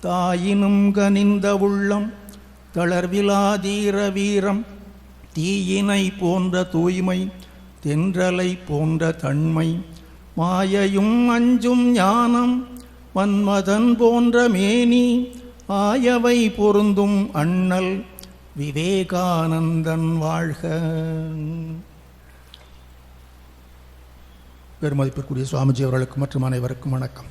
தாயினும் கனிந்த உள்ளம் தளர்விலாதீர வீரம் தீயினை போன்ற தூய்மை தென்றலை போன்ற தன்மை மாயையும் அஞ்சும் ஞானம் மன்மதன் போன்ற மேனி ஆயவை பொருந்தும் அண்ணல் விவேகானந்தன் வாழ்க. பெருமதிப்பிற்குரிய சுவாமிஜி அவர்களுக்கு மற்றும் அனைவருக்கும் வணக்கம்.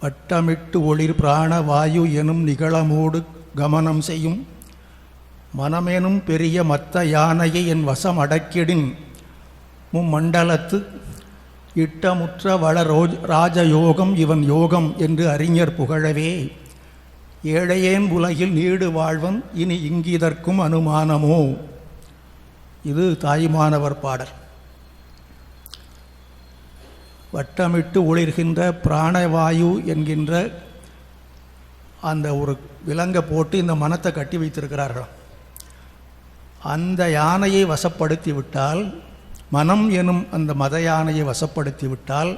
வட்டமிட்டு ஒளிர் பிராண வாயு எனும் நிகழமோடு கமனம் செய்யும் மனமெனும் பெரிய மத்த யானையை என் வசம் அடக்கிடின் மும்மண்டலத்து இட்டமுற்ற வள ராஜயோகம் இவன் யோகம் என்று அறிஞர் புகழவே ஏழையேன் உலகில் நீடு வாழ்வன் இனி இங்கிதற்கும் அனுமானமோ. இது தாய்மானவர் பாடல். வட்டமிட்டு ஒளிர்கின்ற பிராணவாயு என்கின்ற அந்த ஒரு விலங்கை போட்டு இந்த மனத்தை கட்டி வைத்திருக்கிறார்கள். அந்த யானையை வசப்படுத்தி விட்டால், மனம் எனும் அந்த மத யானையை வசப்படுத்தி விட்டால்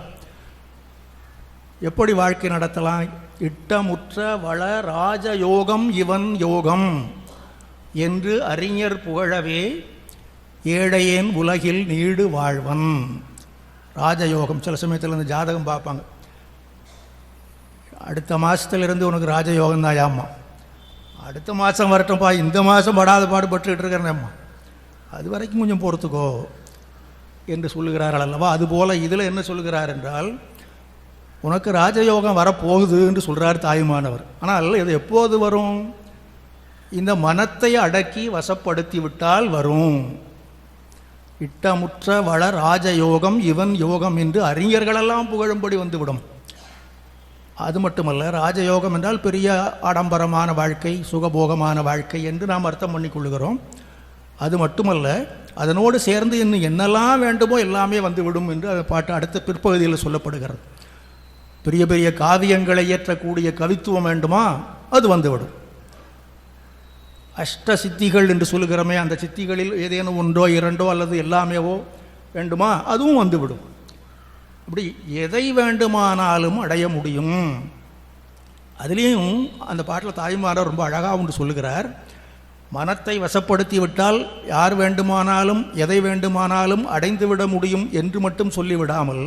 எப்படி வாழ்க்கை நடத்தலாம்? இட்டமுற்ற வள ராஜயோகம் இவன் யோகம் என்று அறிஞர் புகழவே ஏழையேன் உலகில் நீடு வாழ்வன். ராஜயோகம். சில சமயத்தில் இந்த ஜாதகம் பார்ப்பாங்க, அடுத்த மாதத்துலேருந்து உனக்கு ராஜயோகம் தான் ஏம்மா, அடுத்த மாதம் வரட்டும்ப்பா, இந்த மாதம் படாத பாடுபட்டுக்கிட்டு இருக்கிறேன்ம்மா, அது வரைக்கும் கொஞ்சம் பொறுத்துக்கோ என்று சொல்லுகிறார்கள் அல்லவா. அதுபோல் இதில் என்ன சொல்லுகிறார் என்றால், உனக்கு ராஜயோகம் வரப்போகுது என்று சொல்கிறார் தாயுமானவர். ஆனால் இது எப்போது வரும்? இந்த மனத்தை அடக்கி வசப்படுத்தி விட்டால் வரும். இட்டமுற்ற வள ராஜயோகம் இவன் யோகம் என்று அறிஞர்களெல்லாம் புகழும்படி வந்துவிடும். அது மட்டுமல்ல, ராஜயோகம் என்றால் பெரிய ஆடம்பரமான வாழ்க்கை, சுகபோகமான வாழ்க்கை என்று நாம் அர்த்தம் பண்ணிக்கொள்ளுகிறோம். அது மட்டுமல்ல, அதனோடு சேர்ந்து இன்னும் என்னெல்லாம் வேண்டுமோ எல்லாமே வந்துவிடும் என்று அந்த பாட்டு அடுத்த பிற்பகுதியில் சொல்லப்படுகிறது. பெரிய பெரிய காவியங்களை இயற்றக்கூடிய கவித்துவம் வேண்டுமா, அது வந்துவிடும். அஷ்ட சித்திகள் என்று சொல்லுகிறோமே, அந்த சித்திகளில் ஏதேனும் ஒன்றோ இரண்டோ அல்லது எல்லாமேவோ வேண்டுமா, அதுவும் வந்துவிடும். அப்படி எதை வேண்டுமானாலும் அடைய முடியும். அதுலேயும் அந்த பாட்டில் தாய்மாரர் ரொம்ப அழகாக ஒன்று சொல்லுகிறார். மனத்தை வசப்படுத்தி விட்டால் யார் வேண்டுமானாலும் எதை வேண்டுமானாலும் அடைந்துவிட முடியும் என்று மட்டும் சொல்லிவிடாமல்,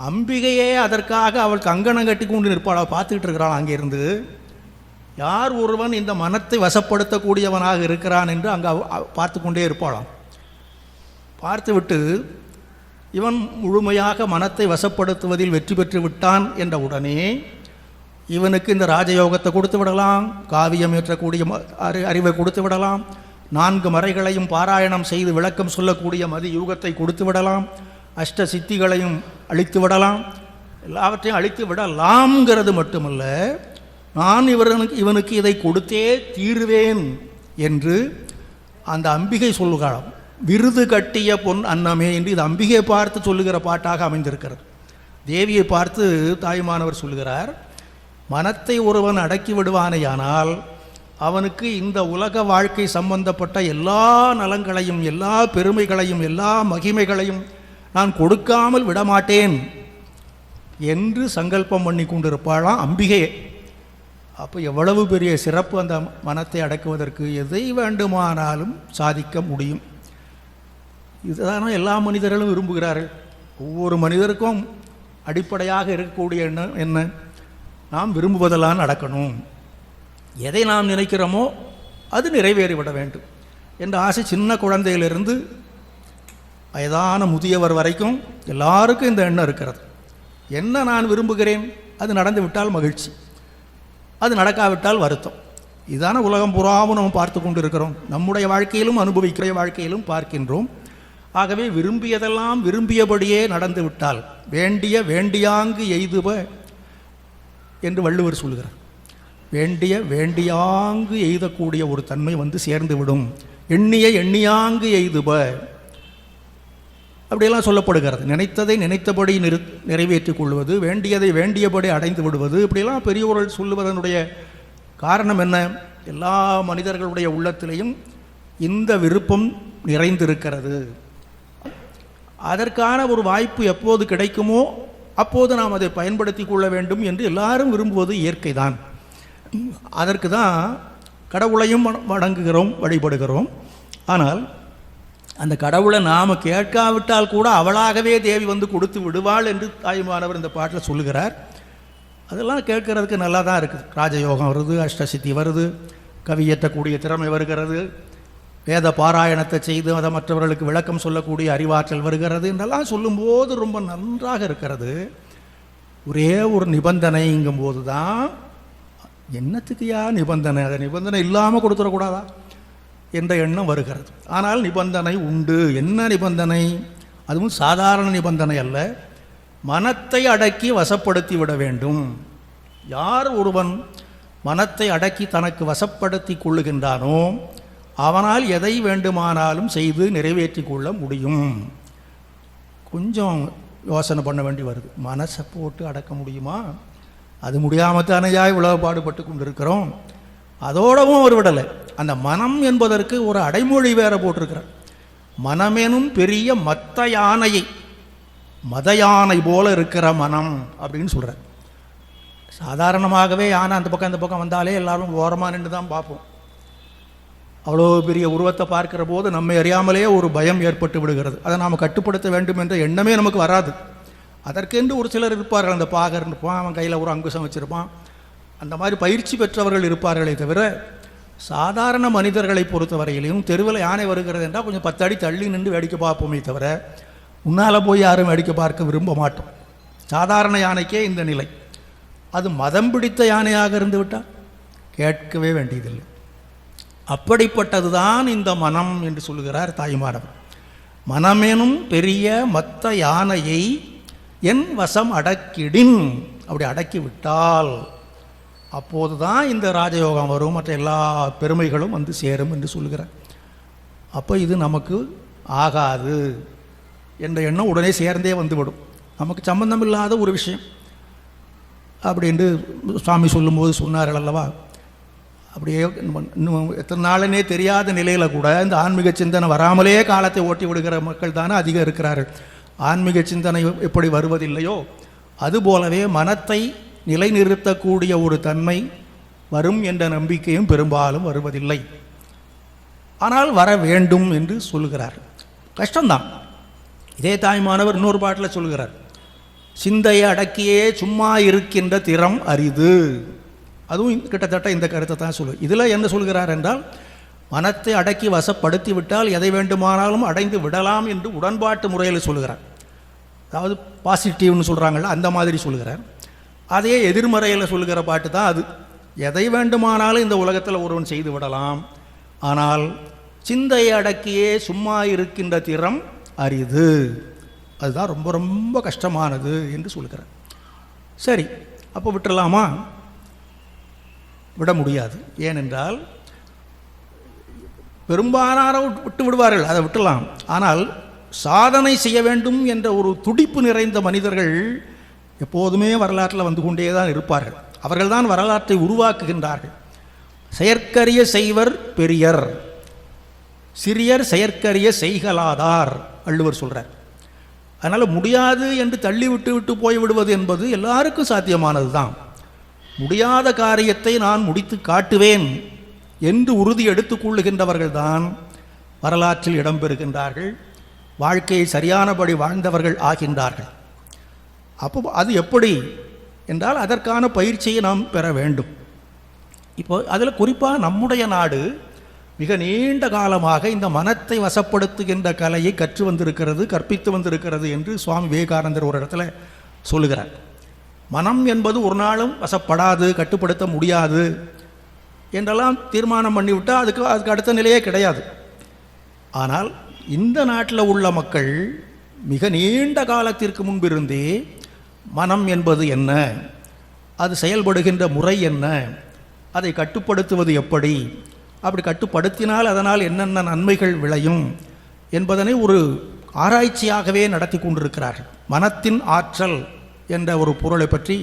அம்பிகையே அதற்காக அவள் கங்கணம் கட்டி கொண்டு நிற்பாள். அவள் பார்த்துக்கிட்டு இருக்கிறாள் அங்கேருந்து. யார் ஒருவன் இந்த மனத்தை வசப்படுத்தக்கூடியவனாக இருக்கிறான் என்று அங்கே பார்த்து கொண்டே இருப்பாளாம். பார்த்துவிட்டு இவன் முழுமையாக மனத்தை வசப்படுத்துவதில் வெற்றி பெற்று விட்டான் என்ற உடனே இவனுக்கு இந்த ராஜயோகத்தை கொடுத்து விடலாம், காவியம் ஏற்றக்கூடிய அறிவை கொடுத்து விடலாம், 4 மறைகளையும் பாராயணம் செய்து விளக்கம் சொல்லக்கூடிய மதி யூகத்தை கொடுத்து விடலாம், அஷ்ட சித்திகளையும் அழித்து விடலாம். எல்லாவற்றையும் அழித்து விடலாம்ங்கிறது மட்டுமல்ல, நான் இவனுக்கு இதை கொடுத்தே தீருவேன் என்று அந்த அம்பிகை சொல்லுகிறாள். விருது கட்டிய பொன் அன்னமே என்று இது அம்பிகையை பார்த்து சொல்லுகிற பாட்டாக அமைந்திருக்கிறது. தேவியை பார்த்து தாயுமானவர் சொல்லுகிறார், மனத்தை ஒருவன் அடக்கி விடுவானேயானால் அவனுக்கு இந்த உலக வாழ்க்கை சம்பந்தப்பட்ட எல்லா நலங்களையும் எல்லா பெருமைகளையும் எல்லா மகிமைகளையும் நான் கொடுக்காமல் விடமாட்டேன் என்று சங்கல்பம் பண்ணி கொண்டிருப்பாளாம் அம்பிகையே. அப்போ எவ்வளவு பெரிய சிறப்பு அந்த மனத்தை அடக்குவதற்கு! எதை வேண்டுமானாலும் சாதிக்க முடியும். இதுதானே எல்லா மனிதர்களும் விரும்புகிறார்கள். ஒவ்வொரு மனிதருக்கும் அடிப்படையாக இருக்கக்கூடிய எண்ணம் என்ன? நாம் விரும்புவதெல்லாம் நடக்கணும், எதை நாம் நினைக்கிறோமோ அது நிறைவேறிவிட வேண்டும் என்ற ஆசை சின்ன குழந்தையிலிருந்து வயதான முதியவர் வரைக்கும் எல்லாருக்கும் இந்த எண்ணம் இருக்கிறது. என்ன நான் விரும்புகிறேன், அது நடந்து விட்டால் மகிழ்ச்சி, அது நடக்காவிட்டால் வருத்தம். இதான உலகம் புறாவும் நம்ம பார்த்து கொண்டு இருக்கிறோம். நம்முடைய வாழ்க்கையிலும் அனுபவிக்கிற வாழ்க்கையிலும் பார்க்கின்றோம். ஆகவே விரும்பியதெல்லாம் விரும்பியபடியே நடந்து விட்டால் வேண்டிய வேண்டியாங்கு எய்துப என்று வள்ளுவர் சொல்கிறார். வேண்டிய வேண்டியாங்கு எய்தக்கூடிய ஒரு தன்மை வந்து சேர்ந்து விடும். எண்ணிய எண்ணியாங்கு எய்துப அப்படியெல்லாம் சொல்லப்படுகிறது. நினைத்ததை நினைத்தபடி நிறைவேற்றிக் கொள்வது, வேண்டியதை வேண்டியபடி அடைந்து விடுவது, இப்படியெல்லாம் பெரியவர்கள் சொல்லுவதனுடைய காரணம் என்ன? எல்லா மனிதர்களுடைய உள்ளத்திலையும் இந்த விருப்பம் நிறைந்திருக்கிறது. அதற்கான ஒரு வாய்ப்பு எப்போது கிடைக்குமோ அப்போது நாம் அதை பயன்படுத்தி கொள்ள வேண்டும் என்று எல்லாரும் விரும்புவது இயற்கை தான். அதற்கு தான் கடவுளையும் வணங்குகிறோம், வழிபடுகிறோம். ஆனால் அந்த கடவுளை நாம் கேட்காவிட்டால் கூட அவளாகவே தேவி வந்து கொடுத்து விடுவாள் என்று தாயுமானவர் இந்த பாட்டில் சொல்லுகிறார். அதெல்லாம் கேட்கறதுக்கு நல்லா தான் இருக்குது. ராஜயோகம் வருது, அஷ்டசித்தி வருது, கவியற்றக்கூடிய திறமை வருகிறது, வேத பாராயணத்தை செய்து அதை மற்றவர்களுக்கு விளக்கம் சொல்லக்கூடிய அறிவாற்றல் வருகிறது என்றெல்லாம் சொல்லும்போது ரொம்ப நன்றாக இருக்கிறது. ஒரே ஒரு நிபந்தனைங்கும்போது தான் என்னத்துக்குயா நிபந்தனை, அதை நிபந்தனை இல்லாமல் கொடுத்துடக்கூடாதா என்ற எண்ணம் வருகிறது. ஆனால் நிபந்தனை உண்டு. என்ன நிபந்தனை? அதுவும் சாதாரண நிபந்தனை அல்ல. மனத்தை அடக்கி வசப்படுத்தி விட வேண்டும். யார் ஒருவன் மனத்தை அடக்கி தனக்கு வசப்படுத்தி கொள்ளுகின்றானோ அவனால் எதை வேண்டுமானாலும் செய்து நிறைவேற்றி கொள்ள முடியும். கொஞ்சம் யோசனை பண்ண வேண்டி வருது. மனசை போட்டு அடக்க முடியுமா? அது முடியாமல் தானேயா இவ்வளவு பாடுபட்டு கொண்டிருக்கிறோம். அதோடவும் ஒரு விடலை. அந்த மனம் என்பதற்கு ஒரு அடைமொழி வேற போட்டிருக்கிறார். மனமெனும் பெரிய மத்த யானையை, மத யானை போல இருக்கிற மனம் அப்படின்னு சொல்கிறார். சாதாரணமாகவே யானை அந்த பக்கம் வந்தாலே எல்லாரும் ஓரமாக நின்று தான் பார்ப்போம். அவ்வளோ பெரிய உருவத்தை பார்க்கிற போது நம்மை அறியாமலே ஒரு பயம் ஏற்பட்டு விடுகிறது. அதை நாம் கட்டுப்படுத்த வேண்டும் என்ற எண்ணமே நமக்கு வராது. அதற்கென்று ஒரு சிலர் இருப்பார்கள். அந்த பாகர் இருப்பான், அவன் கையில் ஒரு அங்குசம் வச்சுருப்பான். அந்த மாதிரி பயிற்சி பெற்றவர்கள் இருப்பார்களே தவிர சாதாரண மனிதர்களை பொறுத்தவரையிலையும் தெருவில் யானை வருகிறது என்றால் கொஞ்சம் 10 அடி தள்ளி நின்று வேடிக்கை பார்ப்போமே தவிர முன்னால் போய் யாரும் வேடிக்கை பார்க்க விரும்ப மாட்டோம். சாதாரண யானைக்கே இந்த நிலை. அது மதம் பிடித்த யானையாக இருந்து விட்டால் கேட்கவே வேண்டியதில்லை. அப்படிப்பட்டது தான் இந்த மனம் என்று சொல்லுகிறார் தாயுமானவர். மனமெனும் பெரிய மத்த யானையை என் வசம் அடக்கிடின், அப்படி அடக்கி விட்டால் அப்போது தான் இந்த ராஜயோகம் வரும், மற்ற எல்லா பெருமைகளும் வந்து சேரும் என்று சொல்லுகிறார். அப்போ இது நமக்கு ஆகாது என்ற எண்ணம் உடனே சேர்ந்தே வந்துவிடும். நமக்கு சம்பந்தம் இல்லாத ஒரு விஷயம் அப்படின்ட்டு சுவாமி சொல்லும்போது சொன்னார்கள் அல்லவா. அப்படியே இன்னும் எத்தனை நாளனே தெரியாத நிலையில் கூட இந்த ஆன்மீக சிந்தனை வராமலே காலத்தை ஓட்டி விடுகிற மக்கள் தானே அதிகம் இருக்கிறார்கள். ஆன்மீக சிந்தனை எப்படி வருவதில்லையோ அதுபோலவே மனத்தை நிலைநிறுத்தக்கூடிய ஒரு தன்மை வரும் என்ற நம்பிக்கையும் பெரும்பாலும் வருவதில்லை. ஆனால் வர வேண்டும் என்று சொல்லுகிறார். கஷ்டம்தான். இதே தாய்மானவர் இன்னொரு பாட்டில் சொல்லுகிறார், சிந்தையை அடக்கியே சும்மா இருக்கின்ற திறம் அரிது. அதுவும் கிட்டத்தட்ட இந்த கருத்தை தான் சொல்லுவார். இதில் என்ன சொல்கிறார் என்றால், மனத்தை அடக்கி வசப்படுத்தி விட்டால் எதை வேண்டுமானாலும் அடைந்து விடலாம் என்று உடன்பாட்டு முறையில் சொல்லுகிறார். அதாவது பாசிட்டிவ்னு சொல்கிறாங்கள்ல, அந்த மாதிரி சொல்லுகிறார். அதே எதிர்மறையில் சொல்லுகிற பாட்டு தான் அது. எதை வேண்டுமானாலும் இந்த உலகத்தில் ஒருவன் செய்து விடலாம், ஆனால் சிந்தையை அடக்கியே சும்மா இருக்கின்ற திறம் அரிது, அதுதான் ரொம்ப ரொம்ப கஷ்டமானது என்று சொல்லுகிறார். சரி, அப்போ விட்டுடலாமா? விட முடியாது. ஏனென்றால் பெரும்பாலான விட்டு விடுவார்கள், அதை விட்டுலாம். ஆனால் சாதனை செய்ய வேண்டும் என்ற ஒரு துடிப்பு நிறைந்த மனிதர்கள் எப்போதுமே வரலாற்றில் வந்து கொண்டே தான் இருப்பார்கள். அவர்கள் தான் வரலாற்றை உருவாக்குகின்றார்கள். செயற்கரிய செய்வர் பெரியர், சிறியர் செயற்கரிய செய்கலாதார் வள்ளுவர் சொல்கிறார். அதனால் முடியாது என்று தள்ளிவிட்டு விட்டு போய்விடுவது என்பது எல்லாருக்கும் சாத்தியமானது தான். முடியாத காரியத்தை நான் முடித்து காட்டுவேன் என்று உறுதி எடுத்துக்கொள்ளுகின்றவர்கள் தான் வரலாற்றில் இடம்பெறுகின்றார்கள், வாழ்க்கையை சரியானபடி வாழ்ந்தவர்கள் ஆகின்றார்கள். அப்போ அது எப்படி என்றால் அதற்கான பயிற்சியை நாம் பெற வேண்டும். இப்போ அதில் குறிப்பாக நம்முடைய நாடு மிக நீண்ட காலமாக இந்த மனத்தை வசப்படுத்துகின்ற கலையை கற்று வந்திருக்கிறது, கற்பித்து வந்திருக்கிறது என்று சுவாமி விவேகானந்தர் ஒரு இடத்துல சொல்லுகிறார். மனம் என்பது ஒரு நாளும் வசப்படாது, கட்டுப்படுத்த முடியாது என்றெல்லாம் தீர்மானம் பண்ணிவிட்டால் அதுக்கு அடுத்த நிலையே கிடையாது. ஆனால் இந்த நாட்டில் உள்ள மக்கள் மிக நீண்ட காலத்திற்கு முன்பிருந்தே மனம் என்பது என்ன, அது செயல்படுகின்ற முறை என்ன, அதை கட்டுப்படுத்துவது எப்படி, அப்படி கட்டுப்படுத்தினால் அதனால் என்னென்ன நன்மைகள் விளையும் என்பதனை ஒரு ஆராய்ச்சியாகவே நடத்தி கொண்டிருக்கிறார்கள். மனத்தின் ஆற்றல் என்ற ஒரு பொருளை பற்றி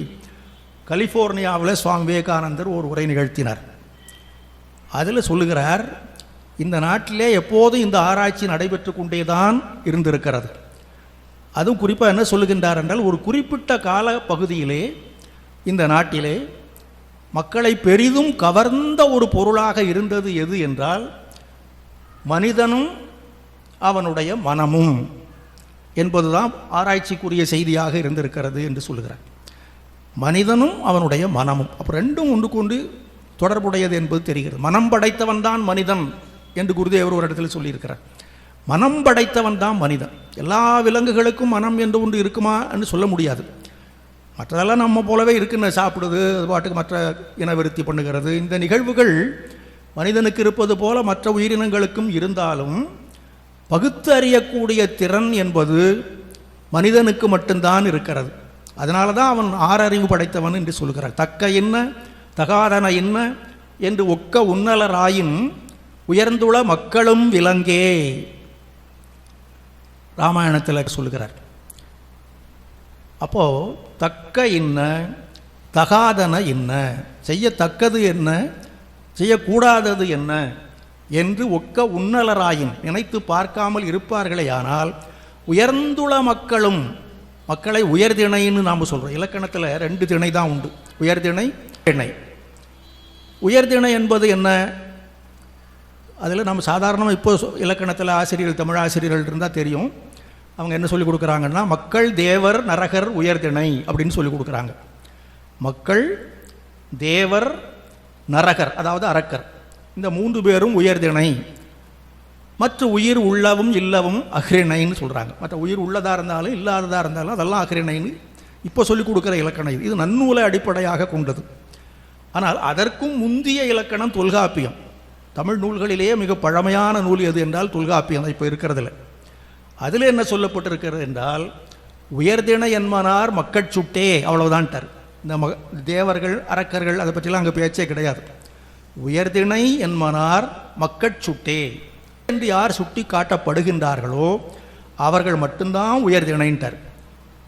கலிஃபோர்னியாவில் சுவாமி விவேகானந்தர் ஒரு உரை நிகழ்த்தினார். அதில் சொல்லுகிறார், இந்த நாட்டிலே எப்போதும் இந்த ஆராய்ச்சி நடைபெற்று கொண்டே தான் இருந்திருக்கிறது. அதுவும் குறிப்பாக என்ன சொல்லுகின்றார் என்றால், ஒரு குறிப்பிட்ட கால பகுதியிலே இந்த நாட்டிலே மக்களை பெரிதும் கவர்ந்த ஒரு பொருளாக இருந்தது எது என்றால் மனிதனும் அவனுடைய மனமும் என்பதுதான் ஆராய்ச்சிக்குரிய செய்தியாக இருந்திருக்கிறது என்று சொல்லுகிறார். மனிதனும் அவனுடைய மனமும், அப்போ ரெண்டும் ஒன்றுக்கு ஒன்று தொடர்புடையது என்பது தெரிகிறது. மனம் படைத்தவன் தான் மனிதன் என்று குருதேவர் ஒரு இடத்துல சொல்லியிருக்கிறார். மனம் படைத்தவன் தான் மனிதன். எல்லா விலங்குகளுக்கும் மனம் என்று ஒன்று இருக்குமா என்று சொல்ல முடியாது. மற்றதெல்லாம் நம்ம போலவே இருக்குன்னு, சாப்பிடுது, அது பாட்டுக்கு மற்ற இனவிருத்தி பண்ணுகிறது. இந்த நிகழ்வுகள் மனிதனுக்கு இருப்பது போல மற்ற உயிரினங்களுக்கும் இருந்தாலும் பகுத்து அறியக்கூடிய திறன் என்பது மனிதனுக்கு மட்டும்தான் இருக்கிறது. அதனால தான் அவன் ஆறறிவு படைத்தவன் என்று சொல்கிறார். தக்க என்ன தகாதன என்ன என்று ஒக்க உன்னலராயின் உயர்ந்துள மக்களும் விலங்கே ராமாயணத்தில் சொல்கிறார். அப்போது தக்க என்ன தகாதன என்ன, செய்யத்தக்கது என்ன செய்யக்கூடாதது என்ன என்று ஒக்க உன்னலராயின் நினைத்து பார்க்காமல் இருப்பார்களே ஆனால் உயர்ந்துள மக்களும், மக்களை உயர்திணைன்னு நாம் சொல்கிறோம். இலக்கணத்தில் 2 திணை தான் உண்டு, உயர்திணை திணை. உயர்திணை என்பது என்ன? அதில் நம்ம சாதாரணமாக இப்போ இலக்கணத்தில் ஆசிரியர்கள், தமிழ் ஆசிரியர்கள் இருந்தால் தெரியும். அவங்க என்ன சொல்லிக் கொடுக்குறாங்கன்னா, மக்கள் தேவர் நரகர் உயர்திணை அப்படின்னு சொல்லி கொடுக்குறாங்க. மக்கள் தேவர் நரகர் அதாவது அரக்கர், இந்த 3 பேரும் உயர்திணை. மற்ற உயிர் உள்ளவும் இல்லவும் அஃறிணைன்னு சொல்கிறாங்க. மற்ற உயிர் உள்ளதாக இருந்தாலும் இல்லாததாக இருந்தாலும் அதெல்லாம் அஃறிணைன்னு இப்போ சொல்லிக் கொடுக்குற இலக்கணம் இது. இது நன்னூலை அடிப்படையாக கொண்டது. ஆனால் அதற்கும் முந்திய இலக்கணம் தொல்காப்பியம். தமிழ் நூல்களிலேயே மிக பழமையான நூல் எது என்றால் தொல்காப்பியம். இப்போ இருக்கிறதில்ல. அதில் என்ன சொல்லப்பட்டிருக்கிறது என்றால், உயர்திணை என்மனார் மக்கட்சுட்டே, அவ்வளவுதான்ட்டார். இந்த தேவர்கள் அரக்கர்கள் அதை பற்றிலாம் அங்கே பேச்சே கிடையாது. உயர்திணை என்மனார் மக்கட்சுட்டே என்று யார் சுட்டி காட்டப்படுகின்றார்களோ அவர்கள் மட்டும்தான் உயர்திணைன்ட்டார்.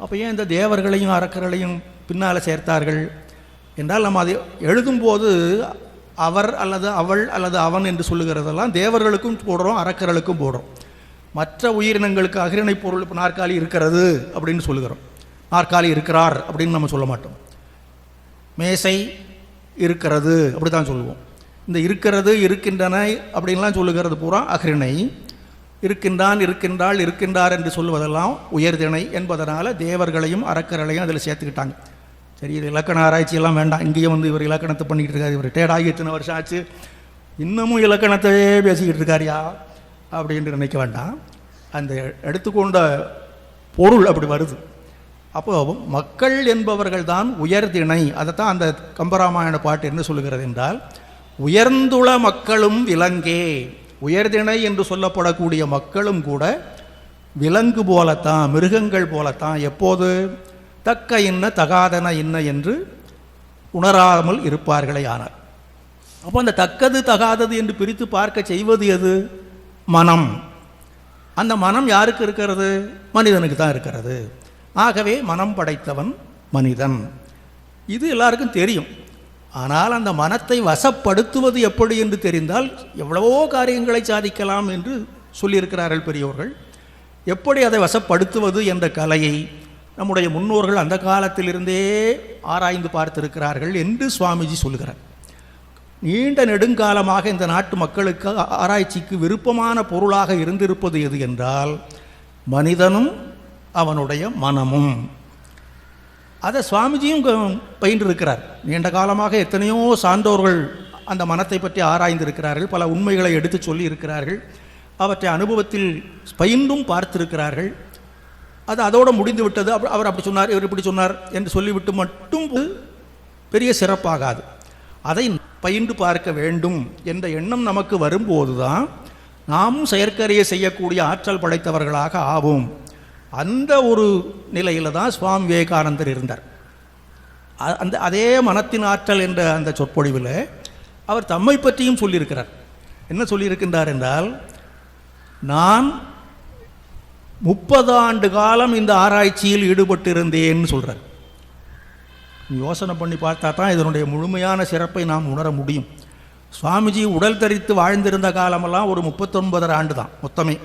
அப்போ ஏன் இந்த தேவர்களையும் அரக்கர்களையும் பின்னால் சேர்த்தார்கள் என்றால், நம்ம அதை எழுதும்போது அவர் அல்லது அவள் அல்லது அவன் என்று சொல்லுகிறதெல்லாம் தேவர்களுக்கும் போடுறோம், அரக்கர்களுக்கும் போடுறோம். மற்ற உயிரினங்களுக்கு அகிரிணை பொருள், இப்போ நாற்காலி இருக்கிறது அப்படின்னு சொல்லுகிறோம், நாற்காலி இருக்கிறார் அப்படின்னு நம்ம சொல்ல மாட்டோம். மேசை இருக்கிறது அப்படி தான் சொல்லுவோம். இந்த இருக்கிறது இருக்கின்றன அப்படின்லாம் சொல்லுகிறது பூரா அகிரிணை. இருக்கின்றான் இருக்கின்றாள் இருக்கின்றார் என்று சொல்லுவதெல்லாம் உயர்திணை என்பதனால தேவர்களையும் அரக்கர்களையும் அதில் சேர்த்துக்கிட்டாங்க. சரி, இது இலக்கண ஆராய்ச்சியெல்லாம் வேண்டாம், இங்கேயும் வந்து இவர் இலக்கணத்தை பண்ணிக்கிட்டு இருக்காரு, இவர் ரிட்டையர்ட் ஆகி இத்தனை வருஷம் ஆச்சு, இன்னமும் இலக்கணத்தையே பேசிக்கிட்டு இருக்காரியா அப்படின்ட்டு நினைக்க வேண்டாம். அந்த எடுத்துக்கொண்ட பொருள் அப்படி வருது. அப்போ மக்கள் என்பவர்கள் தான் உயர்திணை. அதைத்தான் அந்த கம்பராமாயண பாட்டு என்ன சொல்லுகிறது என்றால், உயர்ந்துள மக்களும் விலங்கே. உயர்திணை என்று சொல்லப்படக்கூடிய மக்களும் கூட விலங்கு போலத்தான், மிருகங்கள் போலத்தான். எப்போது? தக்க என்ன தகாதன என்ன என்று உணராமல் இருப்பார்களே ஆனால். அப்போ அந்த தக்கது தகாதது என்று பிரித்து பார்க்க செய்வது எது? மனம். அந்த மனம் யாருக்கு இருக்கிறது? மனிதனுக்கு தான் இருக்கிறது. ஆகவே மனம் படைத்தவன் மனிதன். இது எல்லாருக்கும் தெரியும். ஆனால் அந்த மனத்தை வசப்படுத்துவது எப்படி என்று தெரிந்தால் எவ்வளவோ காரியங்களை சாதிக்கலாம் என்று சொல்லியிருக்கிறார்கள் பெரியோர்கள். எப்படி அதை வசப்படுத்துவது என்ற கலையை நம்முடைய முன்னோர்கள் அந்த காலத்திலிருந்தே ஆராய்ந்து பார்த்திருக்கிறார்கள் என்று சுவாமிஜி சொல்லுகிறார். நீண்ட நெடுங்காலமாக இந்த நாட்டு மக்களுக்கு ஆராய்ச்சிக்கு விருப்பமான பொருளாக இருந்திருப்பது எது என்றால் மனிதனும் அவனுடைய மனமும். அதை சுவாமிஜியும் பயின்றிருக்கிறார். நீண்ட காலமாக எத்தனையோ சான்றோர்கள் அந்த மனத்தை பற்றி ஆராய்ந்திருக்கிறார்கள், பல உண்மைகளை எடுத்து சொல்லி இருக்கிறார்கள், அவற்றை அனுபவத்தில் பயின்றும் பார்த்திருக்கிறார்கள். அது அதோடு முடிந்து விட்டது. அவர் அப்படி சொன்னார், இவர் இப்படி சொன்னார் என்று சொல்லிவிட்டு மட்டும் பெரிய சிறப்பாகாது. அதை பயின்று பார்க்க வேண்டும் என்ற எண்ணம் நமக்கு வரும்போது தான் நாமும் செயற்கரிய செய்யக்கூடிய ஆற்றல் படைத்தவர்களாக ஆவோம். அந்த ஒரு நிலையில் தான் சுவாமி விவேகானந்தர் இருந்தார். அதே மனத்தின் ஆற்றல் என்ற அந்த சொற்பொழிவில் அவர் தம்மை பற்றியும் சொல்லியிருக்கிறார். என்ன சொல்லியிருக்கின்றார் என்றால், நான் 30 ஆண்டு காலம் இந்த ஆராய்ச்சியில் ஈடுபட்டிருந்தேன்னு சொல்கிறார். யோசனை பண்ணி பார்த்தா தான் இதனுடைய முழுமையான சிறப்பை நாம் உணர முடியும். சுவாமிஜி உடல் தரித்து வாழ்ந்திருந்த காலமெல்லாம் ஒரு 39 ஆண்டு தான் மொத்தமே.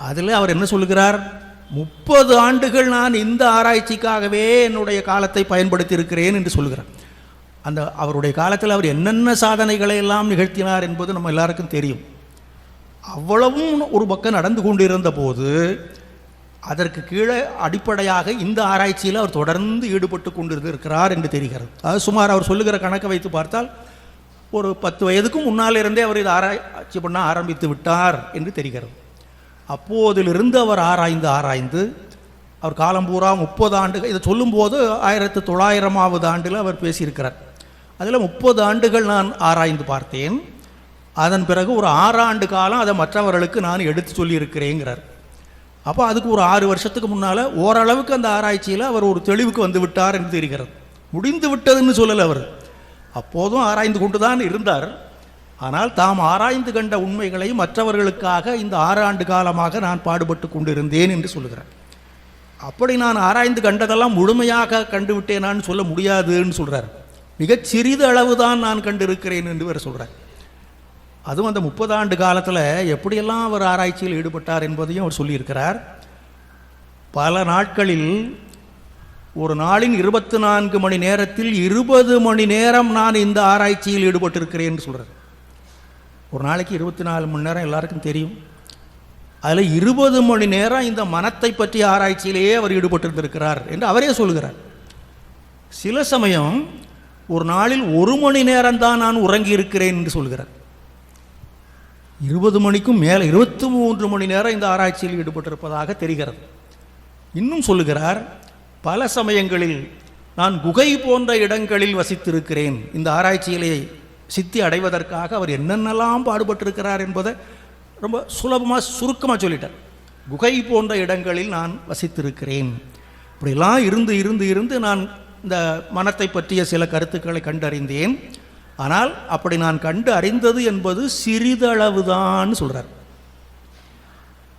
அதில் அவர் என்ன சொல்கிறார்? 30 ஆண்டுகள் நான் இந்த ஆராய்ச்சிக்காகவே என்னுடைய காலத்தை பயன்படுத்தி இருக்கிறேன் என்று சொல்கிறார். அந்த அவருடைய காலத்தில் அவர் என்னென்ன சாதனைகளை எல்லாம் நிகழ்த்தினார் என்பது நம்ம எல்லாருக்கும் தெரியும். அவ்வளவும் ஒரு பக்கம் நடந்து கொண்டிருந்த போது அதற்கு கீழே அடிப்படையாக இந்த ஆராய்ச்சியில் அவர் தொடர்ந்து ஈடுபட்டு கொண்டிருந்திருக்கிறார் என்று தெரிகிறது. அது சுமார் அவர் சொல்லுகிற கணக்கை வைத்து பார்த்தால் ஒரு 10 வயதுக்கும் முன்னாலிருந்தே அவர் இதை ஆராய்ச்சி பண்ண ஆரம்பித்து விட்டார் என்று தெரிகிறது. அப்போதிலிருந்து அவர் ஆராய்ந்து அவர் காலம் பூரா 30 ஆண்டுகள், இதை சொல்லும்போது 1900ஆவது ஆண்டில் அவர் பேசியிருக்கிறார். அதில் 30 ஆண்டுகள் நான் ஆராய்ந்து பார்த்தேன். அதன் பிறகு ஒரு 6 ஆண்டு காலம் அதை மற்றவர்களுக்கு நான் எடுத்து சொல்லியிருக்கிறேங்கிறார். அப்போ அதுக்கு ஒரு 6 வருஷத்துக்கு முன்னால் ஓரளவுக்கு அந்த ஆராய்ச்சியில் அவர் ஒரு தெளிவுக்கு வந்து விட்டார் என்று தெரிகிறது. முடிந்து விட்டதுன்னு சொல்லலை, அவர் அப்போதும் ஆராய்ந்து கொண்டு தான் இருந்தார். ஆனால் தாம் ஆராய்ந்து கண்ட உண்மைகளை மற்றவர்களுக்காக இந்த 6 ஆண்டு காலமாக நான் பாடுபட்டு கொண்டிருந்தேன் என்று சொல்லுகிறார். அப்படி நான் ஆராய்ந்து கண்டதெல்லாம் முழுமையாக கண்டுவிட்டேனான்னு சொல்ல முடியாதுன்னு சொல்கிறார். மிகச் சிறிது அளவு தான் நான் கண்டிருக்கிறேன் என்று வேறு சொல்கிறார். அதுவும் அந்த 30 ஆண்டு காலத்தில் எப்படியெல்லாம் அவர் ஆராய்ச்சியில் ஈடுபட்டார் என்பதையும் அவர் சொல்லியிருக்கிறார். பல நாட்களில் ஒரு நாளின் 24 மணி நேரத்தில் 20 மணி நேரம் நான் இந்த ஆராய்ச்சியில் ஈடுபட்டிருக்கிறேன் என்று சொல்கிறார். ஒரு நாளைக்கு 24 மணி நேரம் எல்லாருக்கும் தெரியும். அதில் 20 மணி நேரம் இந்த மனத்தை பற்றிய ஆராய்ச்சியிலேயே அவர் ஈடுபட்டிருந்திருக்கிறார் என்று அவரே சொல்கிறார். சில சமயம் ஒரு நாளில் 1 மணி நேரம்தான் நான் உறங்கி இருக்கிறேன் என்று சொல்கிறார். 20 மணிக்கும் மேலே 23 மணி நேரம் இந்த ஆராய்ச்சியில் ஈடுபட்டிருப்பதாக தெரிகிறது. இன்னும் சொல்லுகிறார், பல சமயங்களில் நான் குகை போன்ற இடங்களில் வசித்திருக்கிறேன். இந்த ஆராய்ச்சியிலே சித்தி அடைவதற்காக அவர் என்னென்னலாம் பாடுபட்டிருக்கிறார் என்பதை ரொம்ப சுலபமாக சுருக்கமாக சொல்லிட்டார். குகை போன்ற இடங்களில் நான் வசித்திருக்கிறேன். இப்படிலாம் இருந்து இருந்து இருந்து நான் இந்த மனத்தை பற்றிய சில கருத்துக்களை கண்டறிந்தேன். ஆனால் அப்படி நான் கண்டு அறிந்தது என்பது சிறிதளவுதான் சொல்கிறார்.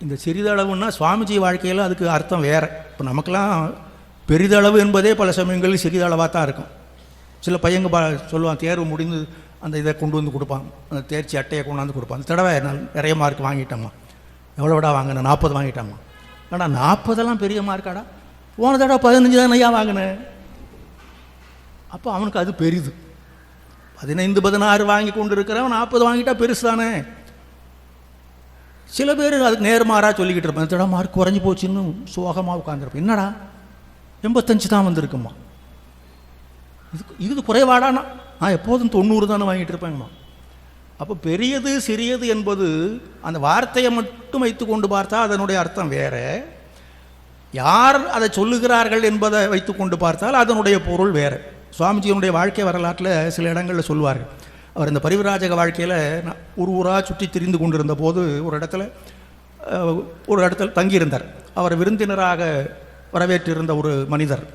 இந்த சிறிதளவுன்னா சுவாமிஜி வாழ்க்கையில் அதுக்கு அர்த்தம் வேறு. இப்போ நமக்கெல்லாம் பெரிதளவு என்பதே பல சமயங்களில் சிறிதளவாக தான் இருக்கும். சில பையங்க சொல்லுவான், தேர்வு முடிந்து அந்த இதை கொண்டு வந்து கொடுப்பான், அந்த தேர்ச்சி அட்டையை கொண்டாந்து கொடுப்பான். அந்த தடவை நான் நிறைய மார்க் வாங்கிட்டேம்மா. எவ்வளோடா வாங்கினேன்? 40 வாங்கிட்டேம்மா. ஏடா 40 பெரிய மார்க்காடா? போன தடவை 15 தானே ஐயா வாங்கினேன். அப்போ அவனுக்கு அது பெரிது. 15 16 வாங்கி கொண்டு இருக்கிறவன் 40 வாங்கிட்டா பெருசு தானே. சில பேர் அதுக்கு நேர்மாறாக சொல்லிக்கிட்டு இருப்பேன், இந்த தடவை மார்க் குறைஞ்சி போச்சுன்னு சோகமாக உட்காந்துருப்பேன். என்னடா 85 தான் வந்திருக்குமா, இது குறைவாடானா? நான் எப்போதும் 90 தானே வாங்கிட்டு இருப்பேங்கம்மா. அப்போ பெரியது சிறியது என்பது அந்த வார்த்தையை மட்டும் வைத்து கொண்டு பார்த்தா அதனுடைய அர்த்தம் வேறு. யார் அதை சொல்லுகிறார்கள் என்பதை வைத்து கொண்டு பார்த்தால் அதனுடைய பொருள் வேறு. சுவாமிஜியினுடைய வாழ்க்கை வரலாற்றில் சில இடங்களில் சொல்லுவார்கள். அவர் இந்த பரிவிராஜக வாழ்க்கையில் ஒரு ஊராக சுற்றி திரிந்து கொண்டிருந்த போது ஒரு இடத்துல தங்கியிருந்தார். அவர் விருந்தினராக வரவேற்றிருந்த ஒரு மனிதர்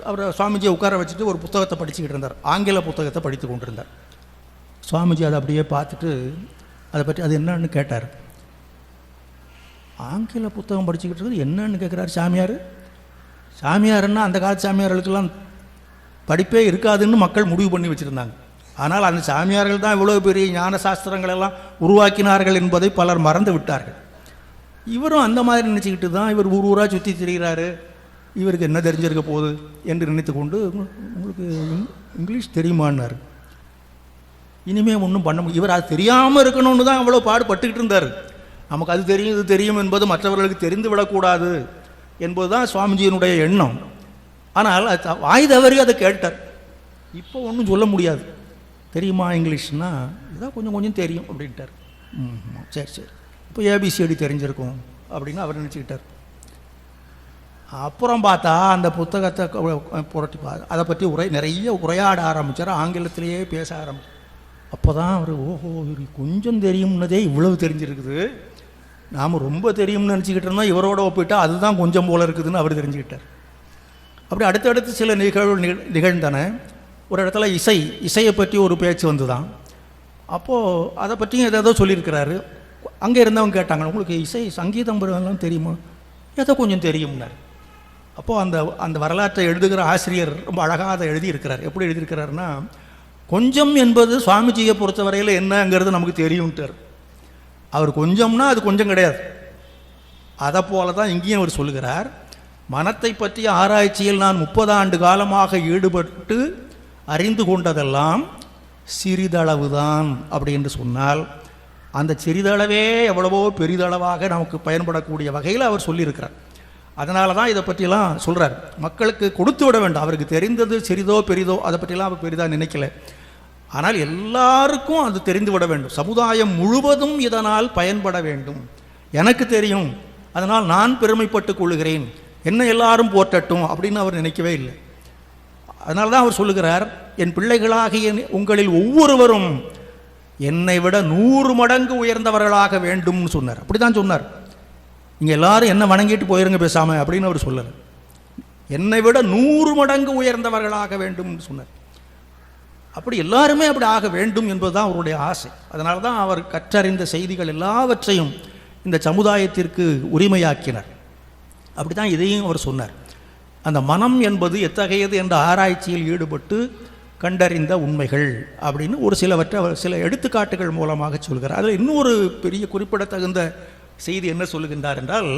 அவர் சுவாமிஜியை உட்கார வச்சுட்டு ஒரு புத்தகத்தை படிச்சுக்கிட்டு இருந்தார். ஆங்கில புத்தகத்தை படித்து கொண்டிருந்தார். சுவாமிஜி அதை அப்படியே பார்த்துட்டு அதை பற்றி அது என்னன்னு கேட்டார். ஆங்கில புத்தகம் படிச்சுக்கிட்டு இருக்குது என்னன்னு கேட்குறாரு சாமியார். சாமியார்னா அந்த காலத்து சாமியார்களுக்கெல்லாம் படிப்பே இருக்காதுன்னு மக்கள் முடிவு பண்ணி வச்சுருந்தாங்க. ஆனால் அந்த சாமியார்கள் தான் இவ்வளோ பெரிய ஞான சாஸ்திரங்கள் எல்லாம் உருவாக்கினார்கள் என்பதை பலர் மறந்து விட்டார்கள். இவரும் அந்த மாதிரி நினச்சிக்கிட்டு தான் இவர் ஊராக சுற்றி திரிகிறாரு, இவருக்கு என்ன தெரிஞ்சிருக்க போகுது என்று நினைத்து கொண்டு, உங்களுக்கு இங்கிலீஷ் தெரியுமான்னார். இனிமேல் ஒன்றும் பண்ண முடியும். இவர் அது தெரியாமல் இருக்கணும்னு தான் அவ்வளோ பாடுபட்டுக்கிட்டு இருந்தார். நமக்கு அது தெரியும் இது தெரியும் என்பது மற்றவர்களுக்கு தெரிந்து விடக்கூடாது என்பது தான் சுவாமிஜியினுடைய எண்ணம். ஆனால் அது வாய் தவறி அதை கேட்டார். இப்போ ஒன்றும் சொல்ல முடியாது. தெரியுமா இங்கிலீஷ்னா? இதான் கொஞ்சம் கொஞ்சம் தெரியும் அப்படின்ட்டார். சரி சரி, இப்போ ஏபிசிடி தெரிஞ்சிருக்கும் அப்படின்னு அவர் நினச்சிக்கிட்டார். அப்புறம் பார்த்தா அந்த புத்தகத்தை புரட்டி அதை பற்றி நிறைய உரையாட ஆரம்பித்தார். ஆங்கிலத்திலேயே பேச ஆரம்பித்தார். அப்போ தான் அவர் ஓஹோ இவருக்கு கொஞ்சம் தெரியும்னதே இவ்வளவு தெரிஞ்சிருக்குது, நாம் ரொம்ப தெரியும்னு நினச்சிக்கிட்டு இருந்தோம், இவரோட ஒப்பிட்டா அதுதான் கொஞ்சம் போல் இருக்குதுன்னு அவர் தெரிஞ்சுக்கிட்டார். அப்படி அடுத்தடுத்து சில நிகழ்ந்தன. ஒரு இடத்துல இசையை பற்றி ஒரு பேச்சு வந்து தான். அப்போது அதை பற்றியும் ஏதோ சொல்லியிருக்கிறாரு. அங்கே இருந்தவங்க கேட்டாங்க, உங்களுக்கு சங்கீதம் எல்லாம் தெரியுமா? ஏதோ கொஞ்சம் தெரியும்னார். அப்போது அந்த வரலாற்றை எழுதுகிற ஆசிரியர் ரொம்ப அழகாக அதை எழுதியிருக்கிறார். எப்படி எழுதியிருக்கிறாருன்னா, கொஞ்சம் என்பது சுவாமிஜியை பொறுத்தவரையில் என்னங்கிறது நமக்கு தெரியும்ட்டார். அவர் கொஞ்சம்னா அது கொஞ்சம் கிடையாது. அதை போல தான் இங்கேயும் அவர் சொல்லுகிறார், மனத்தை பற்றிய ஆராய்ச்சியில் நான் 30 ஆண்டு காலமாக ஈடுபட்டு அறிந்து கொண்டதெல்லாம் சிறிதளவு தான் அப்படி என்று சொன்னால், அந்த சிறிதளவே எவ்வளவோ பெரிதளவாக நமக்கு பயன்படக்கூடிய வகையில் அவர் சொல்லியிருக்கிறார். அதனால தான் இதை பற்றிலாம் சொல்கிறார். மக்களுக்கு கொடுத்து விட வேண்டும், அவருக்கு தெரிந்தது சிறிதோ பெரிதோ அதை பற்றிலாம் அவர் பெரிதாக நினைக்கல. ஆனால் எல்லாருக்கும் அது தெரிந்து விட வேண்டும், சமுதாயம் முழுவதும் இதனால் பயன்பட வேண்டும். எனக்கு தெரியும், அதனால் நான் பெருமைப்பட்டு கொள்கிறேன், என்ன எல்லாரும் போற்றட்டும் அப்படின்னு அவர் நினைக்கவே இல்லை. அதனால தான் அவர் சொல்லுகிறார், என் பிள்ளைகளாகிய உங்களில் ஒவ்வொருவரும் என்னை விட 100 மடங்கு உயர்ந்தவர்களாக வேண்டும்னு சொன்னார். அப்படி தான் சொன்னார். நீங்கள் எல்லாரும் என்ன வணங்கிட்டு போயிருங்க பேசாமல் அப்படின்னு அவர் சொல்லலை. என்னை விட 100 மடங்கு உயர்ந்தவர்களாக வேண்டும்னு சொன்னார். அப்படி எல்லாருமே அப்படி ஆக வேண்டும் என்பதுதான் அவருடைய ஆசை. அதனால தான் அவர் கற்றறிந்த செய்திகள் எல்லாவற்றையும் இந்த சமுதாயத்திற்கு உரிமையாக்கினார். அப்படி தான் இதையும் அவர் சொன்னார். அந்த மனம் என்பது எத்தகையது என்ற ஆராய்ச்சியில் ஈடுபட்டு கண்டறிந்த உண்மைகள் அப்படின்னு ஒரு சிலவற்றை அவர் சில எடுத்துக்காட்டுகள் மூலமாக சொல்கிறார். அதில் இன்னொரு பெரிய குறிப்பிடத்தகுந்த செய்தி என்ன சொல்லுகின்றார் என்றால்,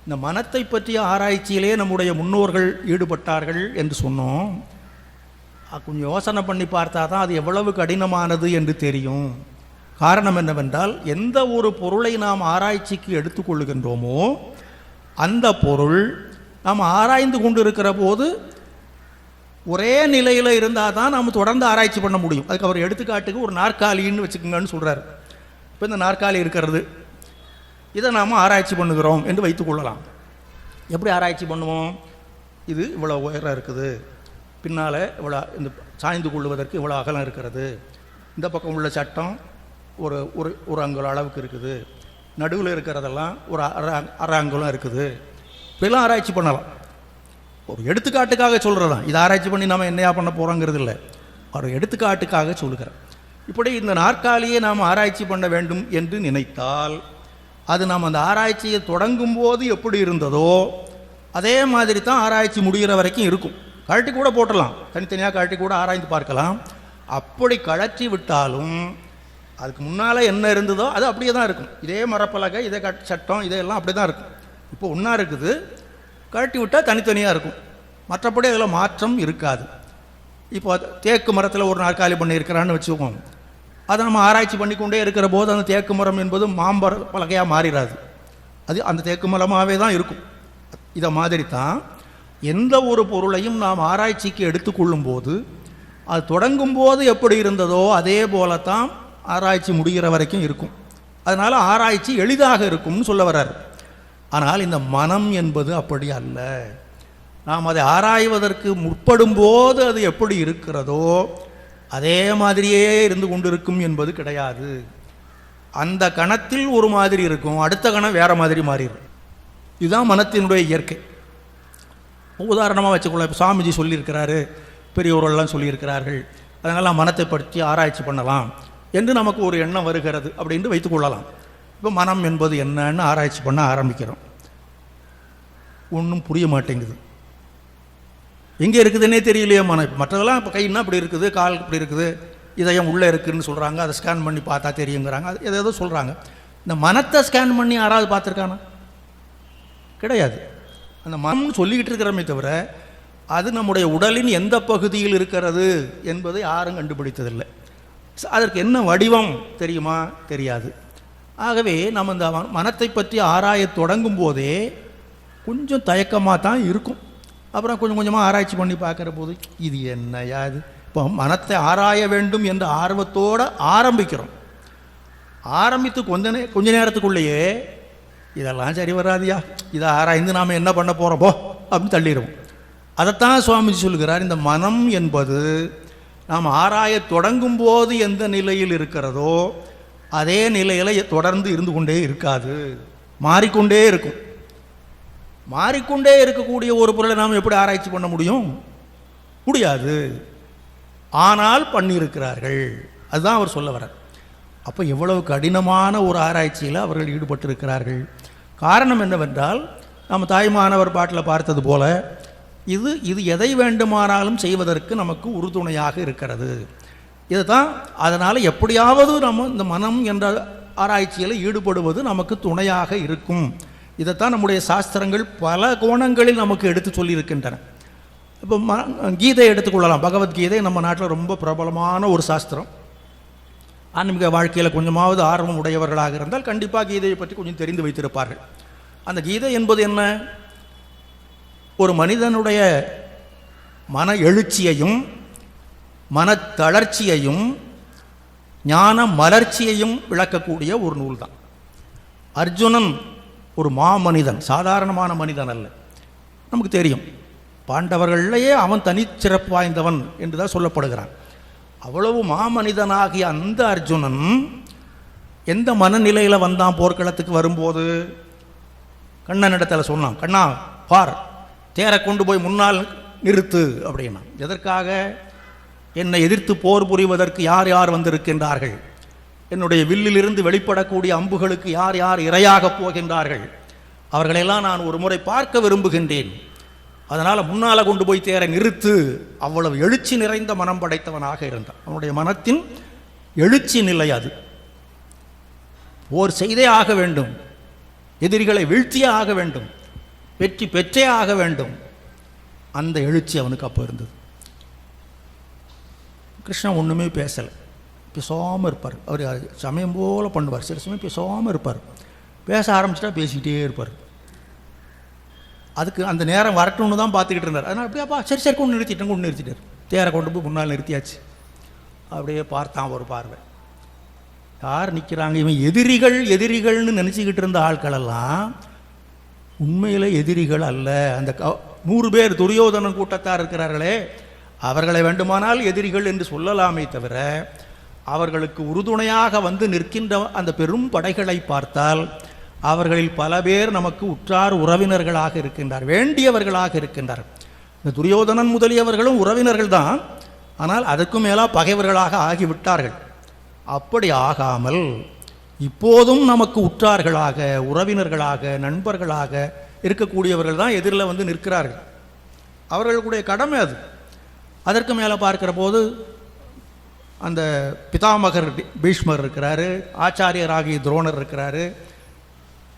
இந்த மனத்தை பற்றிய ஆராய்ச்சியிலே நம்முடைய முன்னோர்கள் ஈடுபட்டார்கள் என்று சொன்னோம். கொஞ்சம் யோசனை பண்ணி பார்த்தா தான் அது எவ்வளவு கடினமானது என்று தெரியும். காரணம் என்னவென்றால், எந்த ஒரு பொருளை நாம் ஆராய்ச்சிக்கு எடுத்துக்கொள்ளுகின்றோமோ அந்த பொருள் நாம் ஆராய்ந்து கொண்டு இருக்கிற போது ஒரே நிலையில் இருந்தால் தான் நாம் தொடர்ந்து ஆராய்ச்சி பண்ண முடியும். அதுக்கு அவர் எடுத்துக்காட்டுக்கு ஒரு நாற்காலின்னு வச்சுக்கோங்கன்னு சொல்கிறார். இப்போ இந்த நாற்காலி இருக்கிறது, இதை நாம் ஆராய்ச்சி பண்ணுகிறோம் என்று வைத்துக்கொள்ளலாம். எப்படி ஆராய்ச்சி பண்ணுவோம்? இது இவ்வளோ உயரம் இருக்குது, பின்னால் இவ்வளோ இந்த சாய்ந்து கொள்வதற்கு இவ்வளோ அகலம் இருக்கிறது, இந்த பக்கம் உள்ள சட்டம் ஒரு ஒரு ஒரு அங்குல அளவுக்கு இருக்குது, நடுவில் இருக்கிறதெல்லாம் ஒரு அரை அங்குலம் இருக்குது, இப்படிலாம் ஆராய்ச்சி பண்ணலாம். ஒரு எடுத்துக்காட்டுக்காக சொல்கிறது தான். இதை ஆராய்ச்சி பண்ணி நம்ம என்னையா பண்ண போகிறோங்கிறது இல்லை, ஒரு எடுத்துக்காட்டுக்காக சொல்லுகிறேன். இப்படி இந்த நாற்காலியை நாம் ஆராய்ச்சி பண்ண வேண்டும் என்று நினைத்தால், அது நாம் அந்த ஆராய்ச்சியை தொடங்கும் போது எப்படி இருந்ததோ அதே மாதிரி தான் ஆராய்ச்சி முடிகிற வரைக்கும் இருக்கும். கழட்டி கூட போட்டலாம், தனித்தனியாக கழட்டி கூட ஆராய்ந்து பார்க்கலாம். அப்படி கழற்றி விட்டாலும் அதுக்கு முன்னால் என்ன இருந்ததோ அது அப்படியே தான் இருக்கும். இதே மரப்பலகை, இதே சட்டம், இதெல்லாம் அப்படி தான் இருக்கும். இப்போ ஒன்றா இருக்குது, கழட்டி விட்டால் தனித்தனியாக இருக்கும், மற்றபடி அதில் மாற்றம் இருக்காது. இப்போ தேக்கு மரத்தில் ஒரு நாற்காலி பண்ணியிருக்கிறான்னு வச்சுக்கோங்க, அதை நம்ம ஆராய்ச்சி பண்ணிக்கொண்டே இருக்கிற போது அந்த தேக்கு மரம் என்பது மாம்பர பலகையாக மாறிடாது, அது அந்த தேக்கு மரமாகவே தான் இருக்கும். இதை மாதிரி தான் எந்த ஒரு பொருளையும் நாம் ஆராய்ச்சிக்கு எடுத்துக்கொள்ளும் போது அது தொடங்கும் போது எப்படி இருந்ததோ அதே போலத்தான் ஆராய்ச்சி முடிகிற வரைக்கும் இருக்கும். அதனால் ஆராய்ச்சி எளிதாக இருக்கும்னு சொல்ல வர்றார். ஆனால் இந்த மனம் என்பது அப்படி அல்ல. நாம் அதை ஆராய்வதற்கு முற்படும் போது அது எப்படி இருக்கிறதோ அதே மாதிரியே இருந்து கொண்டிருக்கும் என்பது கிடையாது. அந்த கணத்தில் ஒரு மாதிரி இருக்கும், அடுத்த கணம் வேறு மாதிரி மாறிடும். இதுதான் மனத்தினுடைய இயற்கை. உதாரணமாக வச்சுக்கொள்ள, இப்போ சாமிஜி சொல்லியிருக்கிறாரு, பெரியவர்கள்லாம் சொல்லியிருக்கிறார்கள், அதனால் மனத்தை பற்றி ஆராய்ச்சி பண்ணலாம் என்று நமக்கு ஒரு எண்ணம் வருகிறது அப்படின்னு வைத்துக்கொள்ளலாம். இப்போ மனம் என்பது என்னன்னு ஆராய்ச்சி பண்ண ஆரம்பிக்கிறோம், ஒன்றும் புரிய மாட்டேங்குது. எங்கே இருக்குதுன்னே தெரியலையே மனம். மற்றதெல்லாம் இப்போ கைன்னா இப்படி இருக்குது, கால் இப்படி இருக்குது, இதயம் உள்ளே இருக்குதுன்னு சொல்கிறாங்க, அதை ஸ்கேன் பண்ணி பார்த்தா தெரியுங்கிறாங்க, அது எதோ சொல்கிறாங்க. இந்த மனத்தை ஸ்கேன் பண்ணி யாராவது பார்த்துருக்கானா? கிடையாது. அந்த மனம்னு சொல்லிக்கிட்டு இருக்கிறோமே தவிர அது நம்முடைய உடலின் எந்த பகுதியில் இருக்கிறது என்பதை யாரும் கண்டுபிடித்ததில்லை. அதற்கு என்ன வடிவம் தெரியுமா? தெரியாது. ஆகவே நம்ம இந்த மனத்தை பற்றி ஆராய தொடங்கும் போதே கொஞ்சம் தயக்கமாக தான் இருக்கும். அப்புறம் கொஞ்சம் கொஞ்சமாக ஆராய்ச்சி பண்ணி பார்க்குற போது இது என்னையா இது, இப்போ மனத்தை ஆராய வேண்டும் என்ற ஆர்வத்தோடு ஆரம்பிக்கிறோம். ஆரம்பித்து கொஞ்ச நேரத்துக்குள்ளேயே இதெல்லாம் சரி வராதியா, இதை ஆராய்ந்து நாம் என்ன பண்ண போகிறோப்போ அப்படின்னு தள்ளிடுவோம். அதைத்தான் சுவாமிஜி சொல்கிறார், இந்த மனம் என்பது நாம் ஆராய தொடங்கும் போது எந்த நிலையில் இருக்கிறதோ அதே நிலையில் தொடர்ந்து இருந்து கொண்டே இருக்காது, மாறிக்கொண்டே இருக்கும். மாறிக்கொண்டே இருக்கக்கூடிய ஒரு பொருளை நாம் எப்படி ஆராய்ச்சி பண்ண முடியும்? முடியாது. ஆனால் பண்ணியிருக்கிறார்கள், அதுதான் அவர் சொல்ல வர்றார். அப்போ எவ்வளவு கடினமான ஒரு ஆராய்ச்சியில் அவர்கள் ஈடுபட்டிருக்கிறார்கள். காரணம் என்னவென்றால், நம்ம தாய்மானவர் பாட்டில் பார்த்தது போல இது எதை வேண்டுமானாலும் செய்வதற்கு நமக்கு உறுதுணையாக இருக்கிறது. இதுதான். அதனால் எப்படியாவது நம்ம இந்த மனம் என்ற ஆராய்ச்சியில் ஈடுபடுவது நமக்கு துணையாக இருக்கும் இதைத்தான் நம்முடைய சாஸ்திரங்கள் பல கோணங்களில் நமக்கு எடுத்து சொல்லியிருக்கின்றன. இப்போ கீதையை எடுத்துக்கொள்ளலாம். பகவத்கீதை நம்ம நாட்டில் ரொம்ப பிரபலமான ஒரு சாஸ்திரம். ஆன்மீக வாழ்க்கையில் கொஞ்சமாவது ஆர்வம் உடையவர்களாக இருந்தால் கண்டிப்பாக கீதையை பற்றி கொஞ்சம் தெரிந்து வைத்திருப்பார்கள். அந்த கீதை என்பது என்ன? ஒரு மனிதனுடைய மன எழுச்சியையும் மனத்தளர்ச்சியையும் ஞான மலர்ச்சியையும் விளக்கக்கூடிய ஒரு நூல் தான். அர்ஜுனன் ஒரு மாமனிதன், சாதாரணமான மனிதன் அல்ல. நமக்கு தெரியும், பாண்டவர்களையே அவன் தனிச்சிறப்பு வாய்ந்தவன் என்று தான் சொல்லப்படுகிறான். அவ்வளவு மாமனிதனாகிய அந்த அர்ஜுனன் எந்த மனநிலையில் வந்தான்? போர்க்களத்துக்கு வரும்போது கண்ணனிடத்தில் சொன்னான், கண்ணா பார், தேரை கொண்டு போய் முன்னால் நிறுத்து அப்படின்னா. எதற்காக? என்னை எதிர்த்து போர் புரிவதற்கு யார் யார் வந்திருக்கின்றார்கள், என்னுடைய வில்லிலிருந்து வெளிப்படக்கூடிய அம்புகளுக்கு யார் யார் இரையாக போகின்றார்கள், அவர்களெல்லாம் நான் ஒரு முறை பார்க்க விரும்புகின்றேன். அதனால் முன்னால் கொண்டு போய் தேரை நிறுத்து. அவ்வளவு எழுச்சி நிறைந்த மனம் படைத்தவனாக இருந்தான். அவனுடைய மனத்தின் எழுச்சி நிலை அது. போர் செய்தே ஆக வேண்டும், எதிரிகளை வீழ்த்தியே ஆக வேண்டும், வெற்றி பெற்றே ஆக வேண்டும். அந்த எழுச்சி அவனுக்கு அப்போ இருந்தது. கிருஷ்ணன் ஒன்றுமே பேசலை, பேசாமல் இருப்பார். அவர் சமயம் போல் பண்ணுவார். சில சமயம் பேசாமல் இருப்பார். பேச ஆரம்பிச்சிட்டா பேசிக்கிட்டே இருப்பார். அதுக்கு அந்த நேரம் வரட்டும்னு தான் பார்த்துக்கிட்டு இருந்தார். அதனால் அப்படியாப்பா சரி சரி கொண்டு நிறுத்திட்டார். தேரை கொண்டு போய் முன்னால் நிறுத்தியாச்சு. அப்படியே பார்த்தான் ஒரு பார்வை. யார் நிற்கிறாங்க? இவன் எதிரிகள்னு நினச்சிக்கிட்டு இருந்த ஆட்களெல்லாம் உண்மையில் எதிரிகள் அல்ல. அந்த 100 பேர் துரியோதனன் கூட்டத்தார் இருக்கிறார்களே, அவர்களை வேண்டுமானால் எதிரிகள் என்று சொல்லலாமே தவிர, அவர்களுக்கு உறுதுணையாக வந்து நிற்கின்ற அந்த பெரும் படைகளை பார்த்தால் அவர்களில் பல பேர் நமக்கு உற்றார் உறவினர்களாக இருக்கின்றார், வேண்டியவர்களாக இருக்கின்றார். இந்த துரியோதனன் முதலியவர்களும் உறவினர்கள் தான், ஆனால் அதற்கு மேலாக பகைவர்களாக ஆகிவிட்டார்கள். அப்படி ஆகாமல் இப்போதும் நமக்கு உற்றார்களாக, உறவினர்களாக, நண்பர்களாக இருக்கக்கூடியவர்கள் தான் எதிரில் வந்து நிற்கிறார்கள். அவர்களுடைய கடமை அது. அதற்கு மேலே பார்க்கிற போது அந்த பிதாமகர் பீஷ்மர் இருக்கிறாரு, ஆச்சாரியராகிய துரோணர் இருக்கிறாரு.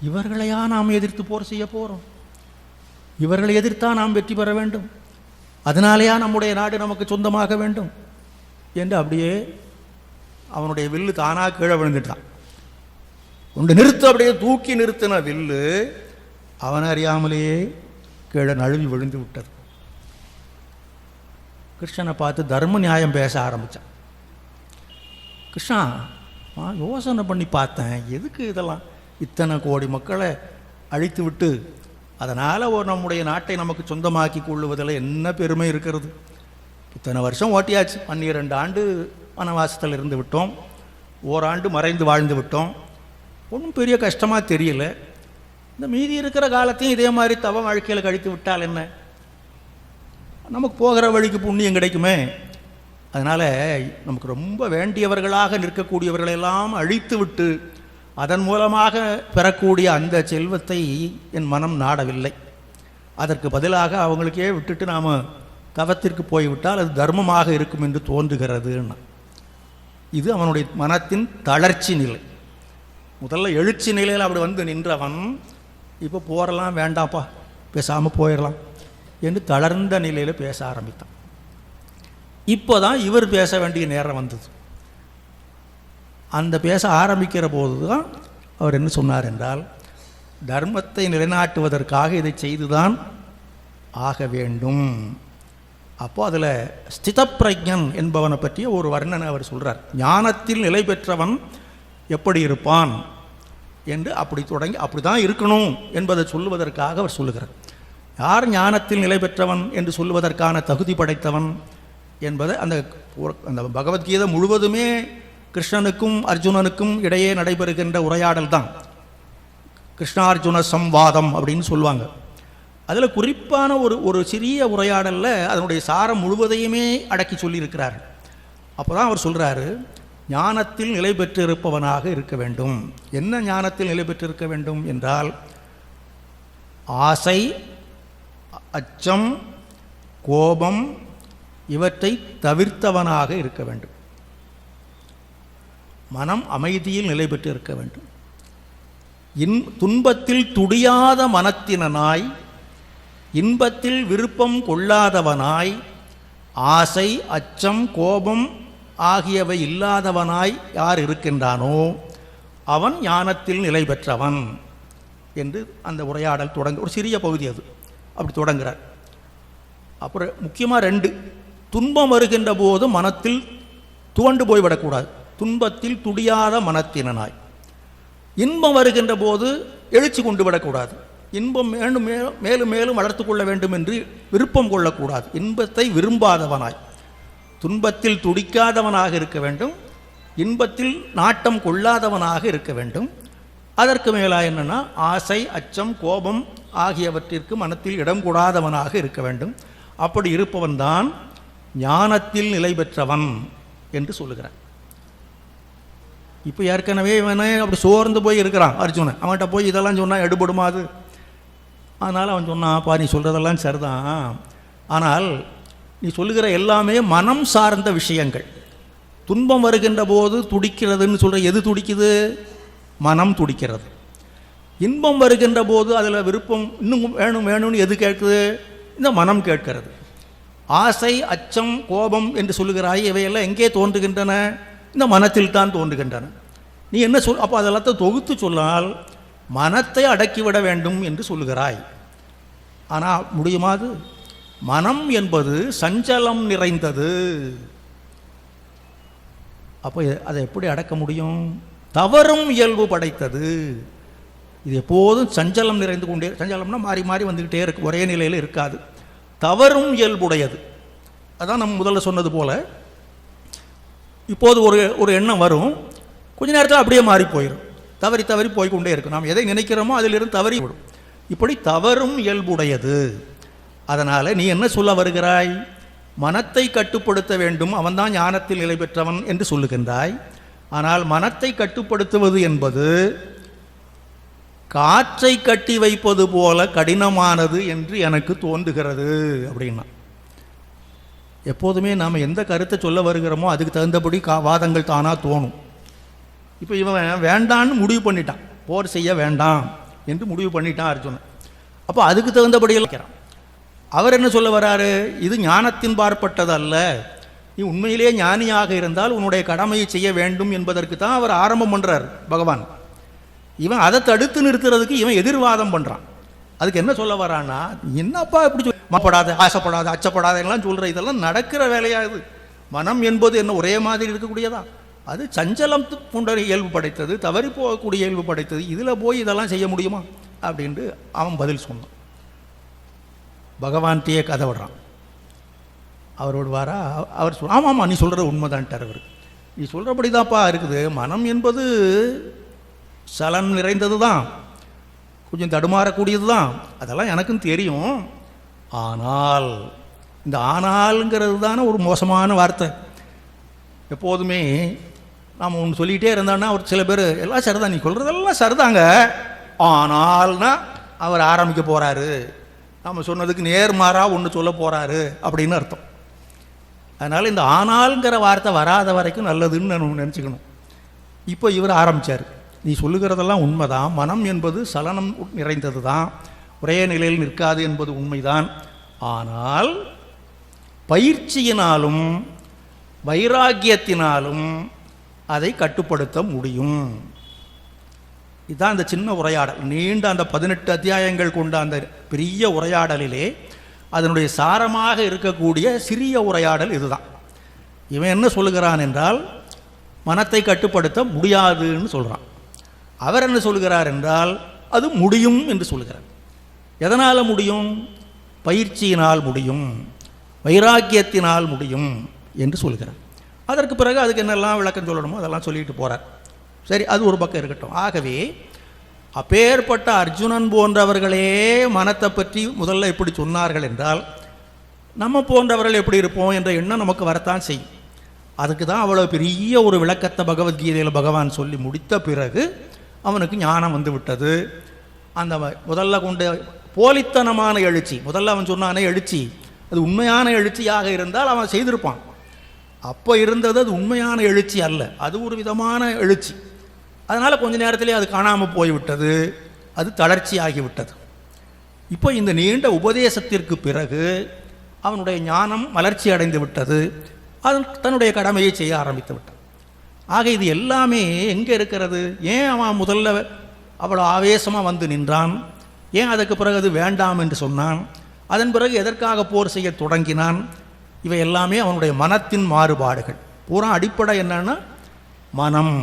இவர்களையா நாம் எதிர்த்து போர் செய்ய போகிறோம்? இவர்களை எதிர்த்தா நாம் வெற்றி பெற வேண்டும், அதனாலேயா நம்முடைய நாடு நமக்கு சொந்தமாக வேண்டும் என்று அப்படியே அவனுடைய வில்லு தானாக கீழே விழுந்துட்டான். கொண்டு நிறுத்து, அப்படியே தூக்கி நிறுத்தின வில்லு அவன் அறியாமலேயே கீழே நழுவி விழுந்து விட்டது. கிருஷ்ணனை பார்த்து தர்ம நியாயம் பேச ஆரம்பித்தான். கிருஷ்ணா, யோசனை பண்ணி பார்த்தேன், எதுக்கு இதெல்லாம்? இத்தனை கோடி மக்களை அழித்து விட்டு அதனால் நம்முடைய நாட்டை நமக்கு சொந்தமாக்கி கொள்ளுவதில் என்ன பெருமை இருக்கிறது? இத்தனை வருஷம் ஓட்டியாச்சு, 12 ஆண்டு வனவாசத்தில் இருந்து விட்டோம், ஓராண்டு மறைந்து வாழ்ந்து விட்டோம், ஒன்றும் பெரிய கஷ்டமாக தெரியல. இந்த மீதி இருக்கிற காலத்தையும் இதே மாதிரி தவ வாழ்க்கையில் கழித்து விட்டால் என்ன? நமக்கு போகிற வழிக்கு புண்ணியம் கிடைக்குமே. அதனால் நமக்கு ரொம்ப வேண்டியவர்களாக நிற்கக்கூடியவர்களெல்லாம் அழித்து விட்டு அதன் மூலமாக பெறக்கூடிய அந்த செல்வத்தை என் மனம் நாடவில்லை. அதற்கு பதிலாக அவங்களுக்கே விட்டுட்டு நாம் தவத்திற்கு போய்விட்டால் அது தர்மமாக இருக்கும் என்று தோன்றுகிறதுன்னா, இது அவனுடைய மனத்தின் தளர்ச்சி நிலை. முதல்ல எழுச்சி நிலையில் அப்படி வந்து நின்றவன் இப்போ போரெல்லாம் வேண்டாம்ப்பா, பேசாமல் போயிடலாம் என்று தளர்ந்த நிலையில் பேச ஆரம்பித்தான். இப்போ தான் இவர் பேச வேண்டிய நேரம் வந்தது. அந்த பேச ஆரம்பிக்கிற போது தான் அவர் என்ன சொன்னார் என்றால், தர்மத்தை நிலைநாட்டுவதற்காக இதை செய்துதான் ஆக வேண்டும். அப்போ அதில் ஸ்திதப்பிரஜன் என்பவனை பற்றிய ஒரு வர்ணனை அவர் சொல்கிறார். ஞானத்தில் நிலை பெற்றவன் எப்படி இருப்பான் என்று அப்படி தொடங்கி அப்படி தான் இருக்கணும் என்பதை சொல்லுவதற்காக அவர் சொல்லுகிறார். யார் ஞானத்தில் நிலை பெற்றவன் என்று சொல்லுவதற்கான தகுதி படைத்தவன் என்பதை அந்த பகவத்கீதை முழுவதுமே கிருஷ்ணனுக்கும் அர்ஜுனனுக்கும் இடையே நடைபெறுகின்ற உரையாடல் தான் கிருஷ்ணார்ஜுன சம்வாதம் அப்படின்னு சொல்லுவாங்க. அதில் குறிப்பான ஒரு சிறிய உரையாடலில் அதனுடைய சாரம் முழுவதையுமே அடக்கி சொல்லியிருக்கிறார். அப்போ தான் அவர் சொல்கிறாரு, ஞானத்தில் நிலை பெற்றிருப்பவனாக இருக்க வேண்டும். என்ன ஞானத்தில் நிலை பெற்றிருக்க வேண்டும் என்றால், ஆசை, அச்சம், கோபம் இவற்றை தவிர்த்தவனாக இருக்க வேண்டும். மனம் அமைதியில் நிலை பெற்று இருக்க வேண்டும். துன்பத்தில் துடியாத மனத்தினனாய், இன்பத்தில் விருப்பம் கொள்ளாதவனாய், ஆசை அச்சம் கோபம் ஆகியவை இல்லாதவனாய் யார் இருக்கின்றானோ அவன் ஞானத்தில் நிலை பெற்றவன் என்று அந்த உரையாடல் ஒரு சிறிய பகுதி அது அப்படி தொடங்குகிறார். அப்புறம் முக்கியமாக 2, துன்பம் வருகின்ற போது மனத்தில் துவண்டு போய்விடக்கூடாது, துன்பத்தில் துடியாத மனத்தினனாய். இன்பம் வருகின்ற போது எழுச்சி கொண்டு விடக்கூடாது, இன்பம் மேலும் மேலும் மேலும் வளர்த்து கொள்ள வேண்டும் என்று விருப்பம் கொள்ளக்கூடாது, இன்பத்தை விரும்பாதவனாய். துன்பத்தில் துடிக்காதவனாக இருக்க வேண்டும், இன்பத்தில் நாட்டம் கொள்ளாதவனாக இருக்க வேண்டும். அதற்கு மேலாக என்னென்னா ஆசை அச்சம் கோபம் ஆகியவற்றிற்கு மனத்தில் இடம் கொடாதவனாக இருக்க வேண்டும். அப்படி இருப்பவன்தான் ஞானத்தில் நிலை பெற்றவன் என்று சொல்லுகிறான். இப்போ ஏற்கனவே இவனே அப்படி சோர்ந்து போய் இருக்கிறான் அர்ஜுனன். அவன்கிட்ட போய் இதெல்லாம் சொன்னால் எடுபடுமாது. அதனால் அவன் சொன்னான்ப்பா நீ சொல்கிறதெல்லாம் சரிதான், ஆனால் நீ சொல்லுகிற எல்லாமே மனம் சார்ந்த விஷயங்கள். துன்பம் வருகின்ற போது துடிக்கிறதுன்னு சொல்கிற, எது துடிக்குது? மனம் துடிக்கிறது. இன்பம் வருகின்ற போது அதில் விருப்பம் இன்னும் வேணும் வேணும்னு எது கேட்குது? இந்த மனம் கேட்கிறது. ஆசை அச்சம் கோபம் என்று சொல்லுகிறாய், இவையெல்லாம் எங்கே தோன்றுகின்றன? இந்த மனத்தில் தான் தோன்றுகின்றன. நீ என்ன சொல்? அப்போ அதெல்லாத்தையும் தொகுத்து சொன்னால் மனத்தை அடக்கிவிட வேண்டும் என்று சொல்லுகிறாய். ஆனால் முடியுமாது? மனம் என்பது சஞ்சலம் நிறைந்தது. அப்போ அதை எப்படி அடக்க முடியும்? தவறும் இயல்பு படைத்தது. இது எப்போதும் சஞ்சலம் நிறைந்து கொண்டே, சஞ்சலம்னா மாறி மாறி வந்துக்கிட்டே இருக்கு, ஒரே நிலையில் இருக்காது. தவறும் இயல்புடையது. அதான் நம்ம முதல்ல சொன்னது போல, இப்போது ஒரு எண்ணம் வரும், கொஞ்ச நேரத்தில் அப்படியே மாறி போயிடும், தவறி தவறி போய்கொண்டே இருக்கும். நாம் எதை நினைக்கிறோமோ அதிலிருந்து தவறி விடும். இப்படி தவறும் இயல்புடையது. அதனால் நீ என்ன சொல்ல வருகிறாய்? மனத்தை கட்டுப்படுத்த வேண்டும், அவன்தான் ஞானத்தில் நிலை பெற்றவன் என்று சொல்லுகின்றாய். ஆனால் மனத்தை கட்டுப்படுத்துவது என்பது காற்றை கட்டி வைப்பது போல கடினமானது என்று எனக்கு தோன்றுகிறது அப்படின்னா. எப்போதுமே நாம் எந்த கருத்தை சொல்ல வருகிறோமோ அதுக்கு தகுந்தபடி வாதங்கள் தானாக தோணும். இப்போ இவன் வேண்டான்னு முடிவு பண்ணிட்டான், போர் செய்ய வேண்டாம் என்று முடிவு பண்ணிட்டான் அர்ஜுனன். அப்போ அதுக்கு தகுந்தபடியெல்லாம் இருக்கிறான். அவர் என்ன சொல்ல வராரு? இது ஞானத்தின் பார்ப்பட்டது அல்ல, நீ உண்மையிலேயே ஞானியாக இருந்தால் உன்னுடைய கடமையை செய்ய வேண்டும் என்பதற்கு தான் அவர் ஆரம்பம் பண்ணுறார் பகவான். இவன் அதை தடுத்து நிறுத்துறதுக்கு இவன் எதிர்வாதம் பண்ணுறான். அதுக்கு என்ன சொல்ல வரான்னா, என்னப்பா இப்படி மப்படாத ஆசைப்படாத அச்சப்படாத எல்லாம் சொல்கிற, இதெல்லாம் நடக்கிற வேலையாகுது. மனம் என்பது என்ன ஒரே மாதிரி இருக்கக்கூடியதா? அது சஞ்சலம் போன்ற இயல்பு படைத்தது, தவறி போகக்கூடிய இயல்பு படைத்தது. இதில் போய் இதெல்லாம் செய்ய முடியுமா அப்படின்ட்டு அவன் பதில் சொன்னான். பகவான்கிட்டயே கதை விடுறான். அவரோடு வாரா, அவர் சொல் ஆமாம்மா நீ சொல்கிற உண்மைதான்ட்டார் அவர். நீ சொல்கிறபடி தான்ப்பா இருக்குது. மனம் என்பது சலன் நிறைந்தது தான், கொஞ்சம் தடுமாறக்கூடியது தான், அதெல்லாம் எனக்கும் தெரியும். ஆனால் இந்த ஆனால்ங்கிறது தானே ஒரு மோசமான வார்த்தை. எப்போதுமே நாம் ஒன்று சொல்லிகிட்டே இருந்தோன்னா ஒரு சில பேர் எல்லாம் சரிதான், நீ சொல்கிறதெல்லாம் சரிதாங்க, ஆனால்னா அவர் ஆரம்பிக்க போகிறாரு, நம்ம சொன்னதுக்கு நேர்மாறாக ஒன்று சொல்ல போகிறாரு அப்படின்னு அர்த்தம். அதனால் இந்த ஆனால்ங்கிற வார்த்தை வராத வரைக்கும் நல்லதுன்னு நம்ம நினச்சிக்கணும். இப்போ இவர் ஆரம்பித்தார், நீ சொல்லுகிறதெல்லாம் உண்மைதான், மனம் என்பது சலனம் நிறைந்தது தான், ஒரே நிலையில் நிற்காது என்பது உண்மைதான். ஆனால் பயிற்சியினாலும் வைராக்கியத்தினாலும் அதை கட்டுப்படுத்த முடியும். இதுதான் இந்த சின்ன உரையாடல். நீண்ட அந்த 18 அத்தியாயங்கள் கொண்ட அந்த பெரிய உரையாடலிலே அதனுடைய சாரமாக இருக்கக்கூடிய சிறிய உரையாடல் இதுதான். இவன் என்ன சொல்லுகிறான் என்றால், மனத்தை கட்டுப்படுத்த முடியாதுன்னு சொல்கிறான். அவர் என்ன சொல்கிறார் என்றால், அது முடியும் என்று சொல்கிறார். எதனால் முடியும்? பயிற்சியினால் முடியும், வைராக்கியத்தினால் முடியும் என்று சொல்கிறார். அதற்கு பிறகு அதுக்கு என்னெல்லாம் விளக்கம் சொல்லணுமோ அதெல்லாம் சொல்லிட்டு போகிறார். சரி, அது ஒரு பக்கம் இருக்கட்டும். ஆகவே அப்பேற்பட்ட அர்ஜுனன் போன்றவர்களே மனத்தை பற்றி முதல்ல எப்படி சொன்னார்கள் என்றால், நம்ம போன்றவர்கள் எப்படி இருப்போம் என்ற எண்ணம் நமக்கு வரத்தான் செய்யும். அதுக்கு தான் அவ்வளோ பெரிய ஒரு விளக்கத்தை பகவத்கீதையில் பகவான் சொல்லி முடித்த பிறகு அவனுக்கு ஞானம் வந்து விட்டது. அந்த முதல்ல கொண்டு போலித்தனமான எழுச்சி, முதல்ல அவன் சொன்னானே எழுச்சி, அது உண்மையான எழுச்சியாக இருந்தால் அவன் செய்திருப்பான். அப்போ இருந்தது அது உண்மையான எழுச்சி அல்ல, அது ஒரு விதமான எழுச்சி. அதனால் கொஞ்ச நேரத்திலே அது காணாமல் போய்விட்டது, அது தளர்ச்சி ஆகிவிட்டது. இப்போ இந்த நீண்ட உபதேசத்திற்கு பிறகு அவனுடைய ஞானம் மலர்ச்சி அடைந்து விட்டது, அவன் தன்னுடைய கடமையை செய்ய ஆரம்பித்து விட்டான். ஆக இது எல்லாமே எங்கே இருக்கிறது? ஏன் அவன் முதல்ல அவ்வளோ ஆவேசமாக வந்து நின்றான்? ஏன் அதுக்கு பிறகு அது வேண்டாம் என்று சொன்னான்? அதன் பிறகு எதற்காக போர் செய்ய தொடங்கினான்? இவை எல்லாமே அவனுடைய மனத்தின் மாறுபாடுகள். பூரா அடிப்படை என்னன்னா மனம்.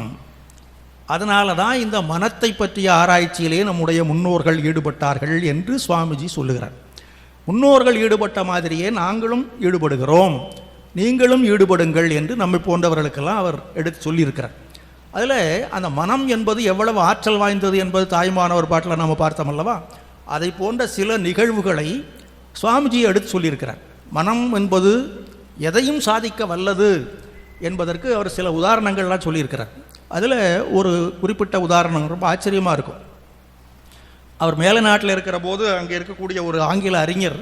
அதனால தான் இந்த மனத்தை பற்றிய ஆராய்ச்சியிலே நம்முடைய முன்னோர்கள் ஈடுபட்டார்கள் என்று சுவாமிஜி சொல்லுகிறார். முன்னோர்கள் ஈடுபட்ட மாதிரியே நாங்களும் ஈடுபடுகிறோம், நீங்களும் ஈடுபடுங்கள் என்று நம்மை போன்றவர்களுக்கெல்லாம் அவர் எடுத்து சொல்லியிருக்கிறார். அதில் அந்த மனம் என்பது எவ்வளவு ஆற்றல் வாய்ந்தது என்பது தாய்மானவர் பாட்டில் நாம் பார்த்தோம் அல்லவா? அதை போன்ற சில நிகழ்வுகளை சுவாமிஜி எடுத்து சொல்லியிருக்கிறார். மனம் என்பது எதையும் சாதிக்க வல்லது என்பதற்கு அவர் சில உதாரணங்கள்லாம் சொல்லியிருக்கிறார். அதில் ஒரு குறிப்பிட்ட உதாரணம் ரொம்ப ஆச்சரியமாக இருக்கும். அவர் மேல நாட்டில் இருக்கிற போது அங்கே இருக்கக்கூடிய ஒரு ஆங்கில அறிஞர்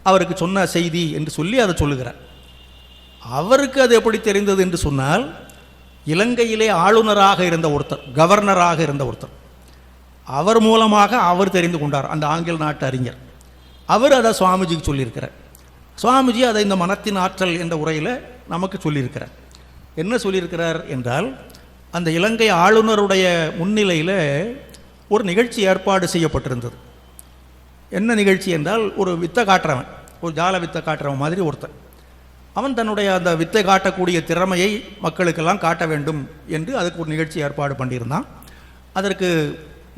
அவருக்கு சொன்ன செய்தி என்று சொல்லி அதை சொல்லுகிறார். அவருக்கு அது எப்படி தெரிந்தது என்று சொன்னால், இலங்கையிலே ஆளுநராக இருந்த ஒருத்தர், கவர்னராக இருந்த ஒருத்தர், அவர் மூலமாக அவர் தெரிந்து கொண்டார். அந்த ஆங்கில நாட்டு அறிஞர் அவர் அதை சுவாமிஜிக்கு சொல்லியிருக்கிறார். சுவாமிஜி அதை இந்த மனத்தின் ஆற்றல் என்ற உரையில் நமக்கு சொல்லியிருக்கிறார். என்ன சொல்லியிருக்கிறார் என்றால், அந்த இலங்கை ஆளுநருடைய முன்னிலையில் ஒரு நிகழ்ச்சி ஏற்பாடு செய்யப்பட்டிருந்தது. என்ன நிகழ்ச்சி என்றால், ஒரு வித்தை காட்டுறவன், ஒரு ஜால வித்தை காட்டுறவன் மாதிரி ஒருத்தன், அவன் தன்னுடைய அந்த வித்தை காட்டக்கூடிய திறமையை மக்களுக்கெல்லாம் காட்ட வேண்டும் என்று அதுக்கு ஒரு நிகழ்ச்சி ஏற்பாடு பண்ணியிருந்தான். அதற்கு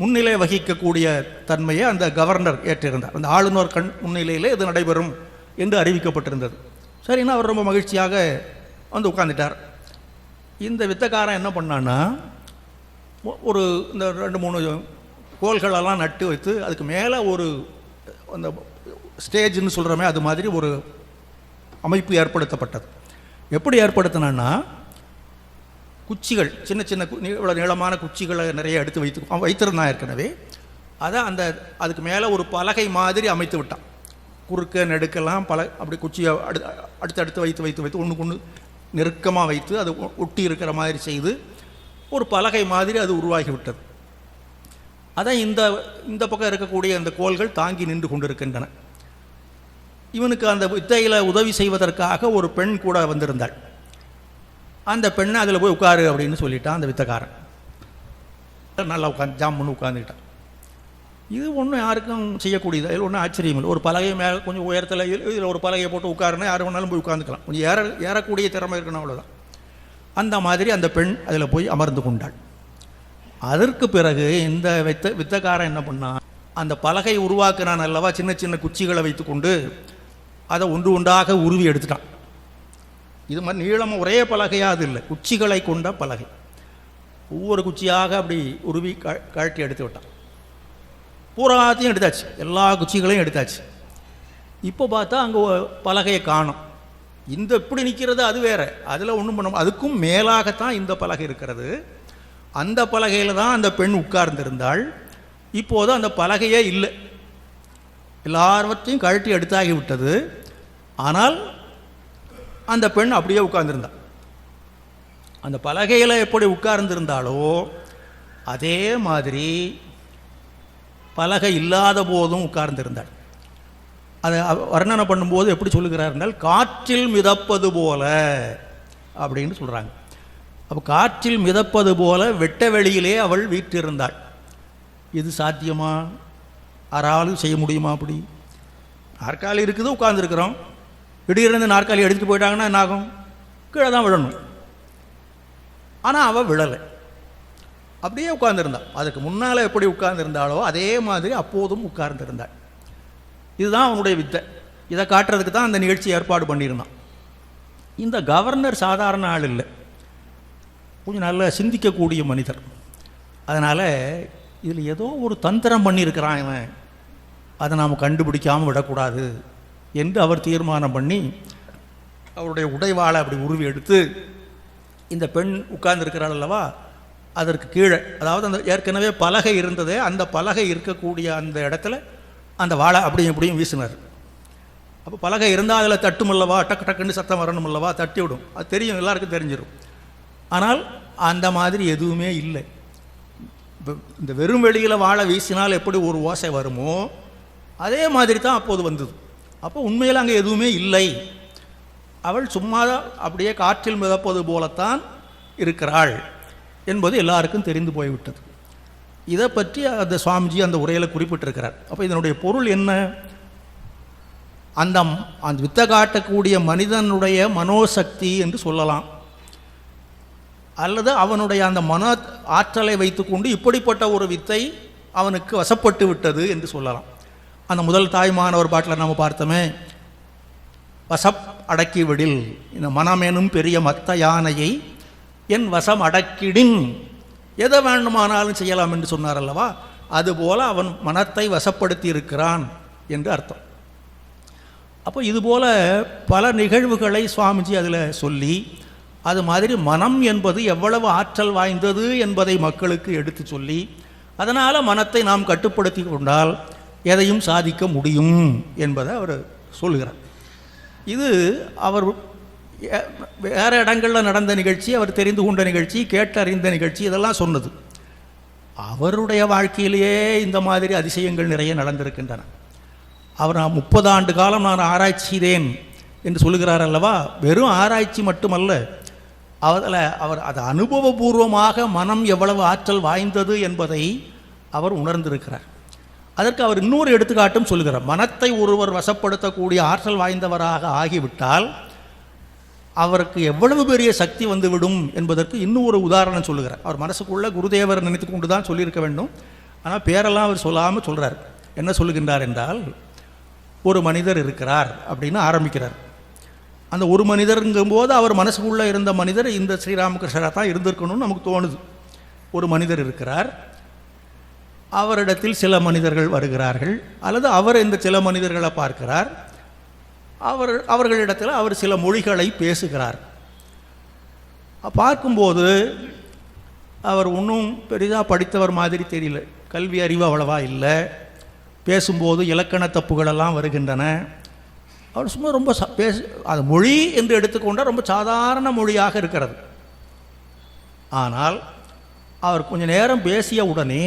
முன்னிலை வகிக்கக்கூடிய தன்மையை அந்த கவர்னர் ஏற்றிருந்தார். அந்த ஆளுநர் முன்னிலையிலே இது நடைபெறும் என்று அறிவிக்கப்பட்டிருந்தது. சரின்னா அவர் ரொம்ப மகிழ்ச்சியாக வந்து உட்கார்ந்துட்டார். இந்த வித்தக்காரன் என்ன பண்ணான்னா, ஒரு இந்த 2-3 கோல்களெல்லாம் நட்டு வைத்து அதுக்கு மேலே ஒரு அந்த ஸ்டேஜ்னு சொல்கிறோமே அது மாதிரி ஒரு அமைப்பு ஏற்படுத்தப்பட்டது. எப்படி ஏற்படுத்தினான்னா, குச்சிகள், சின்ன சின்ன இவ்வளோ நீளமான குச்சிகளை நிறைய எடுத்து வைத்திருந்தான் ஏற்கனவே. அதை அதுக்கு மேலே ஒரு பலகை மாதிரி அமைத்து விட்டான். குறுக்க நெடுக்கெல்லாம் அப்படி குச்சியை அடுத்தடுத்து வைத்து ஒன்றுக்கு ஒன்று நெருக்கமாக வைத்து அது ஒட்டி இருக்கிற மாதிரி செய்து ஒரு பலகை மாதிரி அது உருவாகிவிட்டது. அதை இந்த பக்கம் இருக்கக்கூடிய அந்த கோள்கள் தாங்கி நின்று கொண்டிருக்கின்றன. இவனுக்கு அந்த வித்தையில் உதவி செய்வதற்காக ஒரு பெண் கூட வந்திருந்தாள். அந்த பெண்ணை அதில் போய் உட்காரு அப்படின்னு சொல்லிட்டான் அந்த வித்தக்காரன். நல்லா ஜாமுன்னு உட்காந்துக்கிட்டான். இது ஒன்றும் யாருக்கும் செய்யக்கூடியது, அதில் ஒன்றும் ஆச்சரியம் இல்லை. ஒரு பலகை மேலே கொஞ்சம் உயரத்தில் இதில் ஒரு பலகையை போட்டு உட்காருன்னா யார் வேணாலும் போய் உட்காந்துக்கலாம். கொஞ்சம் ஏறக்கூடிய திறமை இருக்கணும், அவ்வளோதான். அந்த மாதிரி அந்த பெண் அதில் போய் அமர்ந்து கொண்டாள். அதற்கு பிறகு இந்த வித்தக்காரன் என்ன பண்ணான், அந்த பலகை உருவாக்குனான் அல்லவா, சின்ன சின்ன குச்சிகளை வைத்து கொண்டு அதை ஒன்றாக உருவி எடுத்துட்டான். இது மாதிரி நீளமாக ஒரே பலகையாக அது இல்லை, குச்சிகளை கொண்ட பலகை. ஒவ்வொரு குச்சியாக அப்படி உருவி கழட்டி எடுத்து விட்டான். பூராத்தையும் எடுத்தாச்சு, எல்லா குச்சிகளையும் எடுத்தாச்சு. இப்போ பார்த்தா அங்கே பலகையை காணும். இந்த இப்படி நிற்கிறது அது வேற, அதில் ஒன்றும் பண்ண, அதுக்கும் மேலாகத்தான் இந்த பலகை இருக்கிறது. அந்த பலகையில் தான் அந்த பெண் உட்கார்ந்திருந்தாள். இப்போது அந்த பலகையே இல்லை, எல்லாவற்றையும் கழட்டி எடுத்தாகி விட்டது. ஆனால் அந்த பெண் அப்படியே உட்கார்ந்திருந்தாள். அந்த பலகையில் எப்படி உட்கார்ந்திருந்தாலோ அதே மாதிரி பலகை இல்லாத போதும் உட்கார்ந்திருந்தாள். அதை வர்ணனை பண்ணும்போது எப்படி சொல்லுகிறார் என்றால், காற்றில் மிதப்பது போல அப்படின்னு சொல்கிறாங்க. அப்போ காற்றில் மிதப்பது போல வெட்ட வெளியிலே அவள் வீற்றிருந்தாள். இது சாத்தியமா? யாராலும் செய்ய முடியுமா? அப்படி நாற்காலி இருக்குது, உட்கார்ந்துருக்கிறோம், திடீர்னு நாற்காலி எடுத்துகிட்டு போயிட்டாங்கன்னா என்ன ஆகும்? கீழே தான் விழணும். ஆனால் அவள் விழலை, அப்படியே உட்கார்ந்துருந்தாள். அதுக்கு முன்னால் எப்படி உட்கார்ந்துருந்தாளோ அதே மாதிரி அப்போதும் உட்கார்ந்துருந்தாள். இதுதான் அவனுடைய வித்தை. இதை காட்டுறதுக்கு தான் அந்த நிகழ்ச்சி ஏற்பாடு பண்ணியிருந்தான். இந்த கவர்னர் சாதாரண ஆள் இல்லை, கொஞ்சம் நல்லா சிந்திக்கக்கூடிய மனிதர். அதனால் இதில் ஏதோ ஒரு தந்திரம் பண்ணியிருக்கிறான் இவன், அதை நாம் கண்டுபிடிக்காமல் விடக்கூடாது என்று அவர் தீர்மானம் பண்ணி அவருடைய உடைவாளை அப்படி உருவி எடுத்து இந்த பெண் உட்கார்ந்துருக்கிறாள் அல்லவா, அதற்கு கீழே, அதாவது அந்த ஏற்கனவே பலகை இருந்ததே, அந்த பலகை இருக்கக்கூடிய அந்த இடத்துல அந்த வாழை அப்படியும் இப்படியும் வீசினார். அப்போ பலகை இருந்தால் அதில் தட்டும் அல்லவா, டக்கு டக்குன்னு சத்தம் வரணும் அல்லவா, தட்டி விடும், அது தெரியும், எல்லாருக்கும் தெரிஞ்சிடும். ஆனால் அந்த மாதிரி எதுவுமே இல்லை. இப்போ இந்த வெறும் வெளியில் வாழை வீசினால் எப்படி ஒரு ஓசை வருமோ அதே மாதிரி தான் அப்போது வந்தது. அப்போ உண்மையில் அங்கே எதுவுமே இல்லை, அவள் சும்மா அப்படியே காற்றில் மிதப்பது போலத்தான் இருக்கிறாள் என்பது எல்லாருக்கும் தெரிந்து போய்விட்டது. இதை பற்றி அந்த சுவாமிஜி அந்த உரையில் குறிப்பிட்டிருக்கிறார். அப்போ இதனுடைய பொருள் என்ன? அந்த வித்தை காட்டக்கூடிய மனிதனுடைய மனோசக்தி என்று சொல்லலாம், அல்லது அவனுடைய அந்த மன ஆற்றலை வைத்துக்கொண்டு இப்படிப்பட்ட ஒரு வித்தை அவனுக்கு வசப்பட்டு விட்டது என்று சொல்லலாம். அந்த முதல் தாய்மானவர் பாட்டில் நம்ம பார்த்தோமே, வசப் அடக்கி விடில், இந்த மனமேனும் பெரிய மத்த யானையை என் வசம் அடக்கிடின், எதை வேண்டுமானாலும் செய்யலாம் என்று சொன்னார் அல்லவா, அதுபோல் அவன் மனத்தை வசப்படுத்தி இருக்கிறான் என்று அர்த்தம். அப்போ இதுபோல் பல நிகழ்வுகளை சுவாமிஜி அதில் சொல்லி, அது மாதிரி மனம் என்பது எவ்வளவு ஆற்றல் வாய்ந்தது என்பதை மக்களுக்கு எடுத்து சொல்லி, அதனால் மனத்தை நாம் கட்டுப்படுத்தி கொண்டால் எதையும் சாதிக்க முடியும் என்பதை அவர் சொல்கிறார். இது அவர் வேறு இடங்களில் நடந்த நிகழ்ச்சி, அவர் தெரிந்து கொண்ட நிகழ்ச்சி, கேட்டறிந்த நிகழ்ச்சி, இதெல்லாம் சொன்னது. அவருடைய வாழ்க்கையிலேயே இந்த மாதிரி அதிசயங்கள் நிறைய நடந்திருக்கின்றன. அவர் நான் 30 ஆண்டு காலம் நான் ஆராய்ச்சி செய்தேன் என்று சொல்லுகிறார் அல்லவா. வெறும் ஆராய்ச்சி மட்டுமல்ல, அவர் அது அனுபவபூர்வமாக மனம் எவ்வளவு ஆற்றல் வாய்ந்தது என்பதை அவர் உணர்ந்திருக்கிறார். அதற்கு அவர் இன்னொரு எடுத்துக்காட்டும் சொல்லுகிறார். மனத்தை ஒருவர் வசப்படுத்தக்கூடிய ஆற்றல் வாய்ந்தவராக ஆகிவிட்டால் அவருக்கு எவ்வளவு பெரிய சக்தி வந்துவிடும் என்பதற்கு இன்னும் ஒரு உதாரணம் சொல்லுகிறார். அவர் மனசுக்குள்ளே குருதேவர் நினைத்து கொண்டு தான் சொல்லியிருக்க வேண்டும், ஆனால் பேரெல்லாம் அவர் சொல்லாமல் சொல்கிறார். என்ன சொல்லுகின்றார் என்றால், ஒரு மனிதர் இருக்கிறார் அப்படின்னு ஆரம்பிக்கிறார். அந்த ஒரு மனிதருங்கும்போது அவர் மனசுக்குள்ளே இருந்த மனிதர் இந்த ஸ்ரீராமகிருஷ்ணராக தான் இருந்திருக்கணும்னு நமக்கு தோணுது. ஒரு மனிதர் இருக்கிறார், அவரிடத்தில் சில மனிதர்கள் வருகிறார்கள், அல்லது அவர் இந்த சில மனிதர்களை பார்க்கிறார், அவர்களிடத்தில் அவர் சில மொழிகளை பேசுகிறார். பார்க்கும்போது அவர் ஒன்றும் பெரிதாக படித்தவர் மாதிரி தெரியல, கல்வி அறிவு அவ்வளவா இல்லை, பேசும்போது இலக்கண தப்புகளெல்லாம் வருகின்றன. அவர் சும்மா ரொம்ப அது மொழி என்று எடுத்துக்கொண்டால் ரொம்ப சாதாரண மொழியாக இருக்கிறது. ஆனால் அவர் கொஞ்ச நேரம் பேசிய உடனே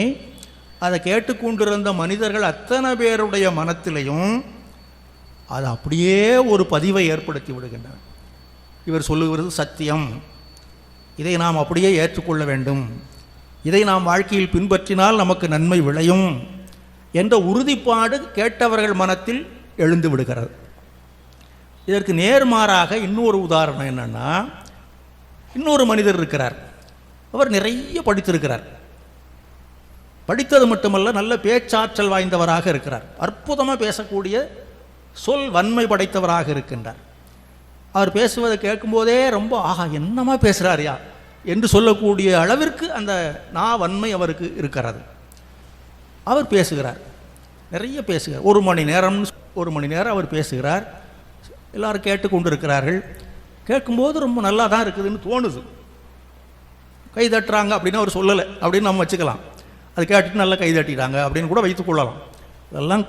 அதை கேட்டுக்கொண்டிருந்த மனிதர்கள் அத்தனை பேருடைய மனத்திலையும் அது அப்படியே ஒரு பதிவை ஏற்படுத்தி விடுகின்றன. இவர் சொல்லுகிறது சத்தியம், இதை நாம் அப்படியே ஏற்றுக்கொள்ள வேண்டும், இதை நாம் வாழ்க்கையில் பின்பற்றினால் நமக்கு நன்மை விளையும் என்ற உறுதிப்பாடு கேட்டவர்கள் மனத்தில் எழுந்து விடுகிறது. இதற்கு நேர்மாறாக இன்னொரு உதாரணம் என்னென்னா, இன்னொரு மனிதர் இருக்கிறார், அவர் நிறைய படித்திருக்கிறார், படித்தது மட்டுமல்ல நல்ல பேச்சாற்றல் வாய்ந்தவராக இருக்கிறார், அற்புதமாக பேசக்கூடிய சொல் வன்மை படைத்தவராக இருக்கின்றார். அவர் பேசுவதை கேட்கும்போதே ரொம்ப ஆஹா என்னமா பேசுகிறாரியா என்று சொல்லக்கூடிய அளவிற்கு அந்த வன்மை அவருக்கு இருக்கிறது. அவர் பேசுகிறார், நிறைய பேசுகிறார், 1 மணி நேரம் அவர் பேசுகிறார். எல்லோரும் கேட்டுக்கொண்டு இருக்கிறார்கள். கேட்கும்போது ரொம்ப நல்லா தான் இருக்குதுன்னு தோணுது. கை தட்டுறாங்க அப்படின்னு அவர் சொல்லலை அப்படின்னு நம்ம வச்சுக்கலாம், அது கேட்டுட்டு நல்லா கை தட்டிட்டாங்க அப்படின்னு கூட வைத்துக்கொள்ளலாம். இதெல்லாம்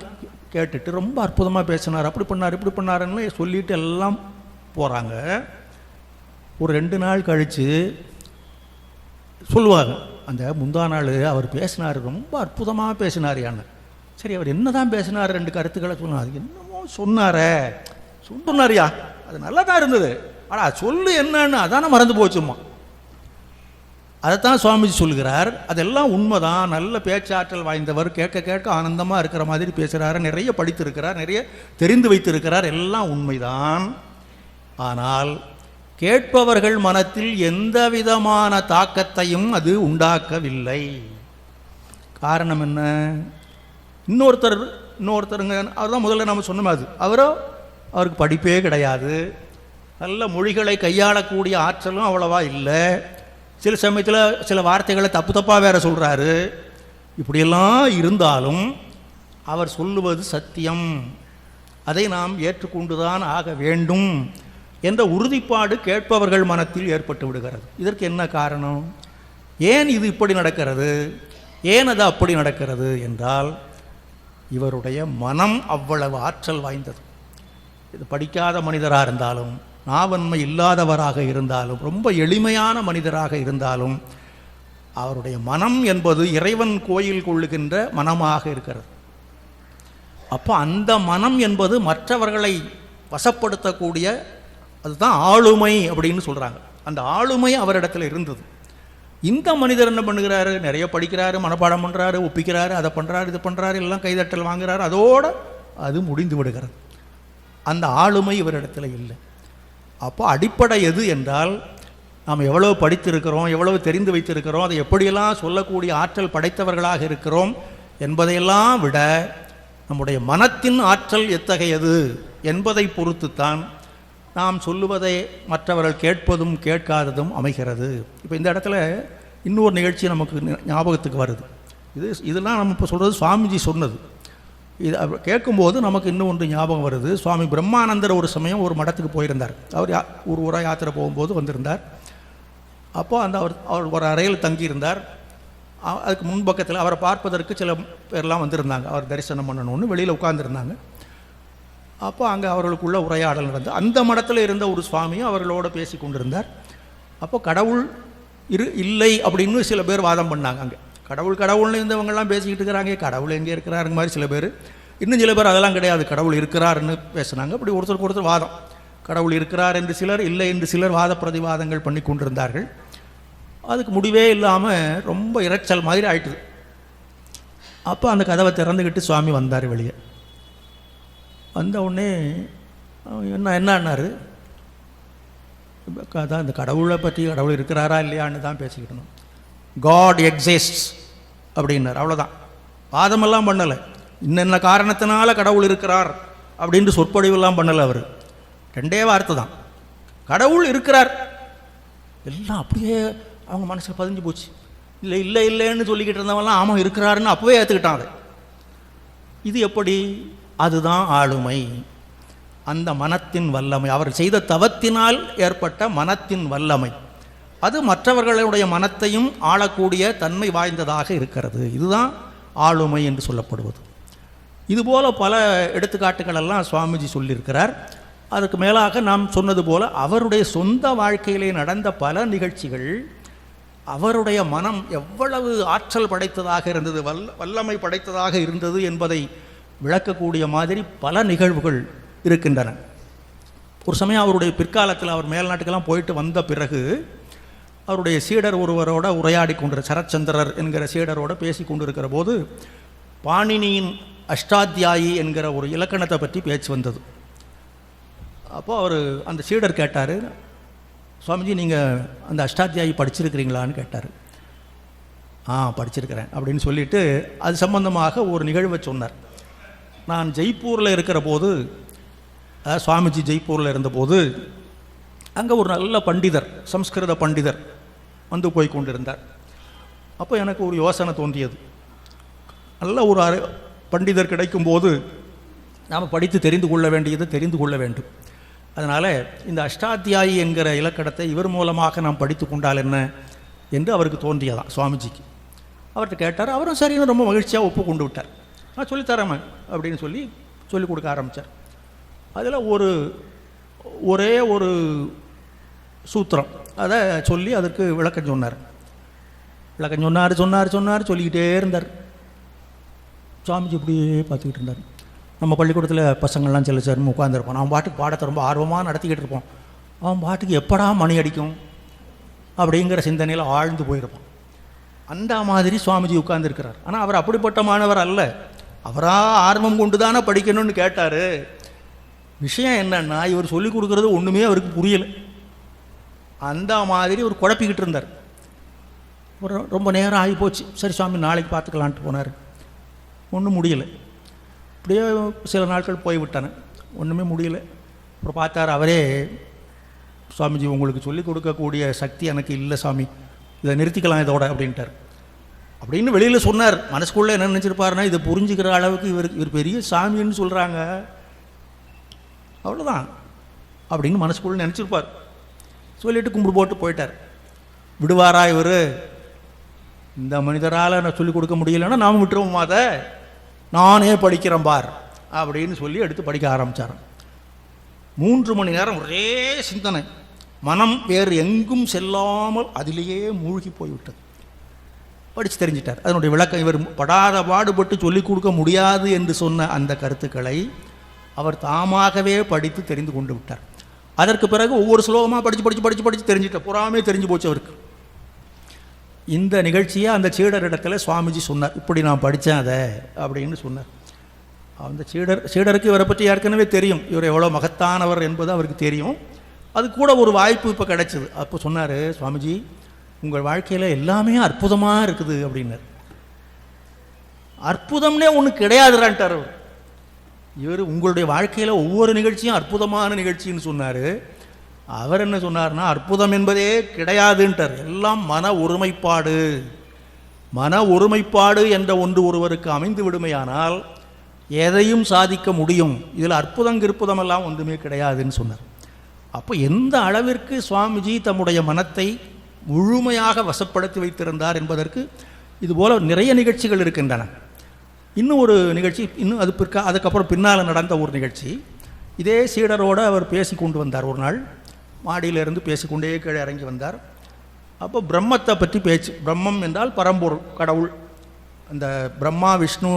கேட்டுட்டு ரொம்ப அற்புதமாக பேசினார், அப்படி பண்ணார் இப்படி பண்ணாருன்னு சொல்லிட்டு எல்லாம் போகிறாங்க. ஒரு 2 நாள் கழித்து சொல்லுவாங்க, அந்த முந்தா நாள் அவர் பேசினார், ரொம்ப அற்புதமாக பேசினார் யான்னு. சரி, அவர் என்ன தான் பேசினார், 2 கருத்துக்களை சொன்னார். அது என்னமோ சொன்னார்யா, அது நல்லா தான் இருந்தது, ஆனால் சொல்லு என்னன்னு அதானே மறந்து போச்சுமா. அதைத்தான் சுவாமிஜி சொல்கிறார், அதெல்லாம் உண்மைதான், நல்ல பேச்சாற்றல் வாய்ந்தவர், கேட்க கேட்க ஆனந்தமாக இருக்கிற மாதிரி பேசுகிறார், நிறைய படித்திருக்கிறார், நிறைய தெரிந்து வைத்திருக்கிறார், எல்லாம் உண்மைதான். ஆனால் கேட்பவர்கள் மனத்தில் எந்த விதமான தாக்கத்தையும் அது உண்டாக்கவில்லை. காரணம் என்ன? இன்னொருத்தருங்க அவர் தான் முதல்ல நம்ம சொன்ன மாதிரி, அவருக்கு படிப்பே கிடையாது, நல்ல மொழிகளை கையாளக்கூடிய ஆற்றலும் அவ்வளவா இல்லை, சில சமயத்தில் சில வார்த்தைகளை தப்பாக வேற சொல்கிறாரு. இப்படியெல்லாம் இருந்தாலும் அவர் சொல்லுவது சத்தியம், அதை நாம் ஏற்றுக்கொண்டுதான் ஆக வேண்டும் என்ற உறுதிப்பாடு கேட்பவர்கள் மனத்தில் ஏற்பட்டு விடுகிறது. இதற்கு என்ன காரணம்? ஏன் இது இப்படி நடக்கிறது, ஏன் அது அப்படி நடக்கிறது என்றால், இவருடைய மனம் அவ்வளவு ஆற்றல் வாய்ந்தது. இது படிக்காத மனிதராக இருந்தாலும், நாவன்மை இல்லாதவராக இருந்தாலும், ரொம்ப எளிமையான மனிதராக இருந்தாலும், அவருடைய மனம் என்பது இறைவன் கோயில் கொள்ளுகின்ற மனமாக இருக்கிறது. அப்போ அந்த மனம் என்பது மற்றவர்களை வசப்படுத்தக்கூடிய, அதுதான் ஆளுமை அப்படின்னு சொல்கிறாங்க. அந்த ஆளுமை அவரிடத்தில் இருந்தது. இந்த மனிதர் என்ன பண்ணுகிறாரு, நிறைய படிக்கிறாரு, மனப்பாடம் பண்ணுறாரு, ஒப்பிக்கிறாரு, அதை பண்ணுறாரு, இது பண்ணுறாரு, எல்லாம் கைதட்டல் வாங்குறாரு, அதோடு அது முடிந்து விடுகிறது. அந்த ஆளுமை இவரிடத்தில் இல்லை. அப்போ அடிப்படை எது என்றால், நாம் எவ்வளவு படித்திருக்கிறோம், எவ்வளவு தெரிந்து வைத்திருக்கிறோம், அதை எப்படியெல்லாம் சொல்லக்கூடிய ஆற்றல் படைத்தவர்களாக இருக்கிறோம் என்பதையெல்லாம் விட நம்முடைய மனத்தின் ஆற்றல் எத்தகையது என்பதை பொறுத்துத்தான் நாம் சொல்லுவதை மற்றவர்கள் கேட்பதும் கேட்காததும் அமைகிறது. இப்போ இந்த இடத்துல இன்னொரு நிகழ்ச்சி நமக்கு ஞாபகத்துக்கு வருது. இதெல்லாம் நம்ம இப்போ சொல்கிறது சுவாமிஜி சொன்னது. இது கேட்கும்போது நமக்கு இன்னும் ஒன்று ஞாபகம் வருது. சுவாமி பிரம்மானந்தர் ஒரு சமயம் ஒரு மடத்துக்கு போயிருந்தார். அவர் ஒரு ஊராக யாத்திரை போகும்போது வந்திருந்தார். அப்போது அவர் ஒரு அறையில் தங்கியிருந்தார். அதுக்கு முன்பக்கத்தில் அவரை பார்ப்பதற்கு சில பேர்லாம் வந்திருந்தாங்க. அவர் தரிசனம் பண்ணணும்னு வெளியில் உட்கார்ந்துருந்தாங்க. அப்போ அங்கே அவர்களுக்குள்ள உரையாடல் நடந்து அந்த மடத்தில் இருந்த ஒரு சுவாமியும் அவர்களோடு பேசி கொண்டிருந்தார். அப்போ கடவுள் இல்லை அப்படின்னு சில பேர் வாதம் பண்ணாங்க. அங்கே கடவுள்னு இருந்தவங்கெல்லாம் பேசிக்கிட்டு இருக்கிறாங்க, கடவுள் எங்கே இருக்கிறாருங்க மாதிரி சில பேர். இன்னும் சில பேர் அதெல்லாம் கிடையாது, கடவுள் இருக்கிறாருன்னு பேசுனாங்க. அப்படி ஒருத்தருக்கு ஒருத்தர் வாதம். கடவுள் இருக்கிறார் என்று சிலர், இல்லை என்று சிலர் வாத பிரதிவாதங்கள் பண்ணி கொண்டிருந்தார்கள். அதுக்கு முடிவே இல்லாமல் ரொம்ப இரைச்சல் மாதிரி ஆயிட்டுது. அப்போ அந்த கதவை திறந்துக்கிட்டு சுவாமி வந்தார் வெளியே. வந்த உடனே என்னாரு, அதான் இந்த கடவுளை பற்றி, கடவுள் இருக்கிறாரா இல்லையான்னு தான் பேசிக்கிட்டணும். காட் எக்ஸிஸ்ட்ஸ் அப்படின்னார். அவ்வளோதான், வாதமெல்லாம் பண்ணலை. இன்னென்ன காரணத்தினால கடவுள் இருக்கிறார் அப்படின்ட்டு சொற்பொழிவெல்லாம் பண்ணலை அவர். ரெண்டே வார்த்தை தான், கடவுள் இருக்கிறார். எல்லாம் அப்படியே அவங்க மனசில் பதிஞ்சு போச்சு. இல்லைன்னு சொல்லிக்கிட்டு இருந்தவங்களாம் ஆமாம் இருக்கிறாருன்னு அப்போவே ஏற்றுக்கிட்டான் அதை. இது எப்படி? அதுதான் ஆளுமை, அந்த மனத்தின் வல்லமை, அவர் செய்த தவத்தினால் ஏற்பட்ட மனத்தின் வல்லமை. அது மற்றவர்களுடைய மனத்தையும் ஆளக்கூடிய தன்மை வாய்ந்ததாக இருக்கிறது. இதுதான் ஆளுமை என்று சொல்லப்படுவது. இதுபோல் பல எடுத்துக்காட்டுகள் எல்லாம் சுவாமிஜி சொல்லியிருக்கிறார். அதுக்கு மேலாக நாம் சொன்னது போல அவருடைய சொந்த வாழ்க்கையிலே நடந்த பல நிகழ்ச்சிகள் அவருடைய மனம் எவ்வளவு ஆற்றல் படைத்ததாக இருந்தது, வல்லமை படைத்ததாக இருந்தது என்பதை விளக்கக்கூடிய மாதிரி பல நிகழ்வுகள் இருக்கின்றன. ஒரு சமயம் அவருடைய பிற்காலத்தில் அவர் மேல்நாட்டுக்கெல்லாம் போயிட்டு வந்த பிறகு அவருடைய சீடர் ஒருவரோட உரையாடி கொண்டிருக்கிற சரச்சந்திரர் என்கிற சீடரோடு பேசி கொண்டிருக்கிற போது பாணினியின் அஷ்டாத்தியாயி என்கிற ஒரு இலக்கணத்தை பற்றி பேச்சு வந்தது. அப்போது அவர் அந்த சீடர் கேட்டார், சுவாமிஜி நீங்கள் அந்த அஷ்டாத்தியாயி படிச்சிருக்கிறீங்களான்னு கேட்டார். படிச்சிருக்கிறேன் அப்படின்னு சொல்லிவிட்டு அது சம்பந்தமாக ஒரு நிகழ்வை சொன்னார். நான் ஜெய்ப்பூரில் இருக்கிற போது, அதாவது சுவாமிஜி ஜெய்ப்பூரில் இருந்தபோது அங்கே ஒரு நல்ல பண்டிதர், சம்ஸ்கிருத பண்டிதர் வந்து போய் கொண்டிருந்தார். அப்போ எனக்கு ஒரு யோசனை தோன்றியது. நல்ல ஒரு பண்டிதர் கிடைக்கும்போது நாம் படித்து தெரிந்து கொள்ள வேண்டியது தெரிந்து கொள்ள வேண்டும். அதனால் இந்த அஷ்டாத்தியாயி என்கிற இலக்கணத்தை இவர் மூலமாக நாம் படித்து கொண்டால் என்ன என்று அவருக்கு தோன்றியதான் சுவாமிஜிக்கு. அவர்கிட்ட கேட்டார். அவரும் சரின்னு ரொம்ப மகிழ்ச்சியாக ஒப்பு கொண்டு விட்டார். நான் சொல்லித்தரேன் அப்படின்னு சொல்லி சொல்லிக் கொடுக்க ஆரம்பித்தார். அதில் ஒரே ஒரு சூத்திரம் அதை சொல்லி அதற்கு விளக்கம் சொன்னார். சொல்லிக்கிட்டே இருந்தார். சுவாமிஜி இப்படியே பார்த்துக்கிட்டு இருந்தார். நம்ம பள்ளிக்கூடத்தில் பசங்கள்லாம் சில சேர்ந்து உட்காந்துருப்போம். அவன் பாட்டுக்கு பாடத்தை ரொம்ப ஆர்வமாக நடத்திக்கிட்டு இருப்போம். அவன் பாட்டுக்கு எப்படா மணி அடிக்கும் அப்படிங்கிற சிந்தனையில் ஆழ்ந்து போயிருப்பான். அந்த மாதிரி சுவாமிஜி உட்கார்ந்துருக்கிறார். ஆனால் அவர் அப்படிப்பட்ட மாணவர் அல்ல. அவராக ஆர்வம் கொண்டு தானே படிக்கணும்னு கேட்டார். விஷயம் என்னன்னா, இவர் சொல்லிக் கொடுக்குறது ஒன்றுமே அவருக்கு புரியலை. அந்த மாதிரி ஒரு குழப்பிக்கிட்டு இருந்தார். ரொம்ப நேரம் ஆகி போச்சு. சரி சுவாமி நாளைக்கு பார்த்துக்கலான்ட்டு போனார். ஒன்றும் முடியலை. அப்படியே சில நாட்கள் போய்விட்டானே, ஒன்றுமே முடியலை. அப்புறம் பார்த்தார் அவரே, சுவாமிஜி உங்களுக்கு சொல்லிக் கொடுக்கக்கூடிய சக்தி எனக்கு இல்லை சாமி, இதை நிறுத்திக்கலாம் இதோட அப்படின்ட்டார். அப்படின்னு வெளியில் சொன்னார். மனசுக்குள்ளே என்ன நினச்சிருப்பாருன்னா, இதை புரிஞ்சுக்கிற அளவுக்கு இவர் பெரிய சாமின்னு சொல்கிறாங்க, அவ்வளோதான் அப்படின்னு மனசுக்குள்ளே நினச்சிருப்பார். சொல்லிவிட்டு கும்பிடு போட்டு போயிட்டார். விடுவாரா இவர்? இந்த மனிதரால் நான் சொல்லிக் கொடுக்க முடியலைன்னா நாம் விட்டுருவோம், அதை நானே படிக்கிறேன் பார் அப்படின்னு சொல்லி எடுத்து படிக்க ஆரம்பித்தார். 3 மணி நேரம் ஒரே சிந்தனை. மனம் வேறு எங்கும் செல்லாமல் அதிலேயே மூழ்கி போய்விட்டது. படித்து தெரிஞ்சிட்டார். அதனுடைய விளக்கம் இவர் படாத பாடுபட்டு சொல்லிக் கொடுக்க முடியாது என்று சொன்ன அந்த கருத்துக்களை அவர் தாமாகவே படித்து தெரிந்து கொண்டு விட்டார். அதற்கு பிறகு ஒவ்வொரு ஸ்லோகமாக படித்து தெரிஞ்சிட்டார். புறாமே தெரிஞ்சு போச்சு அவருக்கு. இந்த நிகழ்ச்சியை அந்த சீடரிடத்தில் சுவாமிஜி சொன்னார். இப்படி நான் படித்தேன் அதை அப்படின்னு சொன்னார். அந்த சீடருக்கு இவரை பற்றி ஏற்கனவே தெரியும், இவர் எவ்வளோ மகத்தானவர் என்பது அவருக்கு தெரியும். அது கூட ஒரு வாய்ப்பு இப்போ கிடைச்சிது. அப்போ சொன்னார், சுவாமிஜி உங்கள் வாழ்க்கையில் எல்லாமே அற்புதமாக இருக்குது அப்படின்னார். அற்புதம்னே ஒன்று கிடையாதுறான்ட்டார் அவர். இவர் உங்களுடைய வாழ்க்கையில் ஒவ்வொரு நிகழ்ச்சியும் அற்புதமான நிகழ்ச்சின்னு சொன்னார். அவர் என்ன சொன்னார்னா, அற்புதம் என்பதே கிடையாதுன்ட்டார். எல்லாம் மன ஒருமைப்பாடு என்ற ஒன்று ஒருவருக்கு அமைந்து விடுமையானால் எதையும் சாதிக்க முடியும். இதில் அற்புதமெல்லாம் ஒன்றுமே கிடையாதுன்னு சொன்னார். அப்போ எந்த அளவிற்கு சுவாமிஜி தம்முடைய மனத்தை முழுமையாக வசப்படுத்தி வைத்திருந்தார் என்பதற்கு இதுபோல் நிறைய நிகழ்ச்சிகள் இருக்கின்றன. இன்னும் ஒரு நிகழ்ச்சி, இன்னும் அதுக்கப்புறம் பின்னால் நடந்த ஒரு நிகழ்ச்சி. இதே சீடரோடு அவர் பேசி கொண்டு வந்தார். ஒரு நாள் மாடியிலிருந்து பேசிக்கொண்டே கீழே இறங்கி வந்தார். அப்போ பிரம்மத்தை பற்றி பேச்சு. பிரம்மம் என்றால் பரம்பொருள், கடவுள். அந்த பிரம்மா விஷ்ணு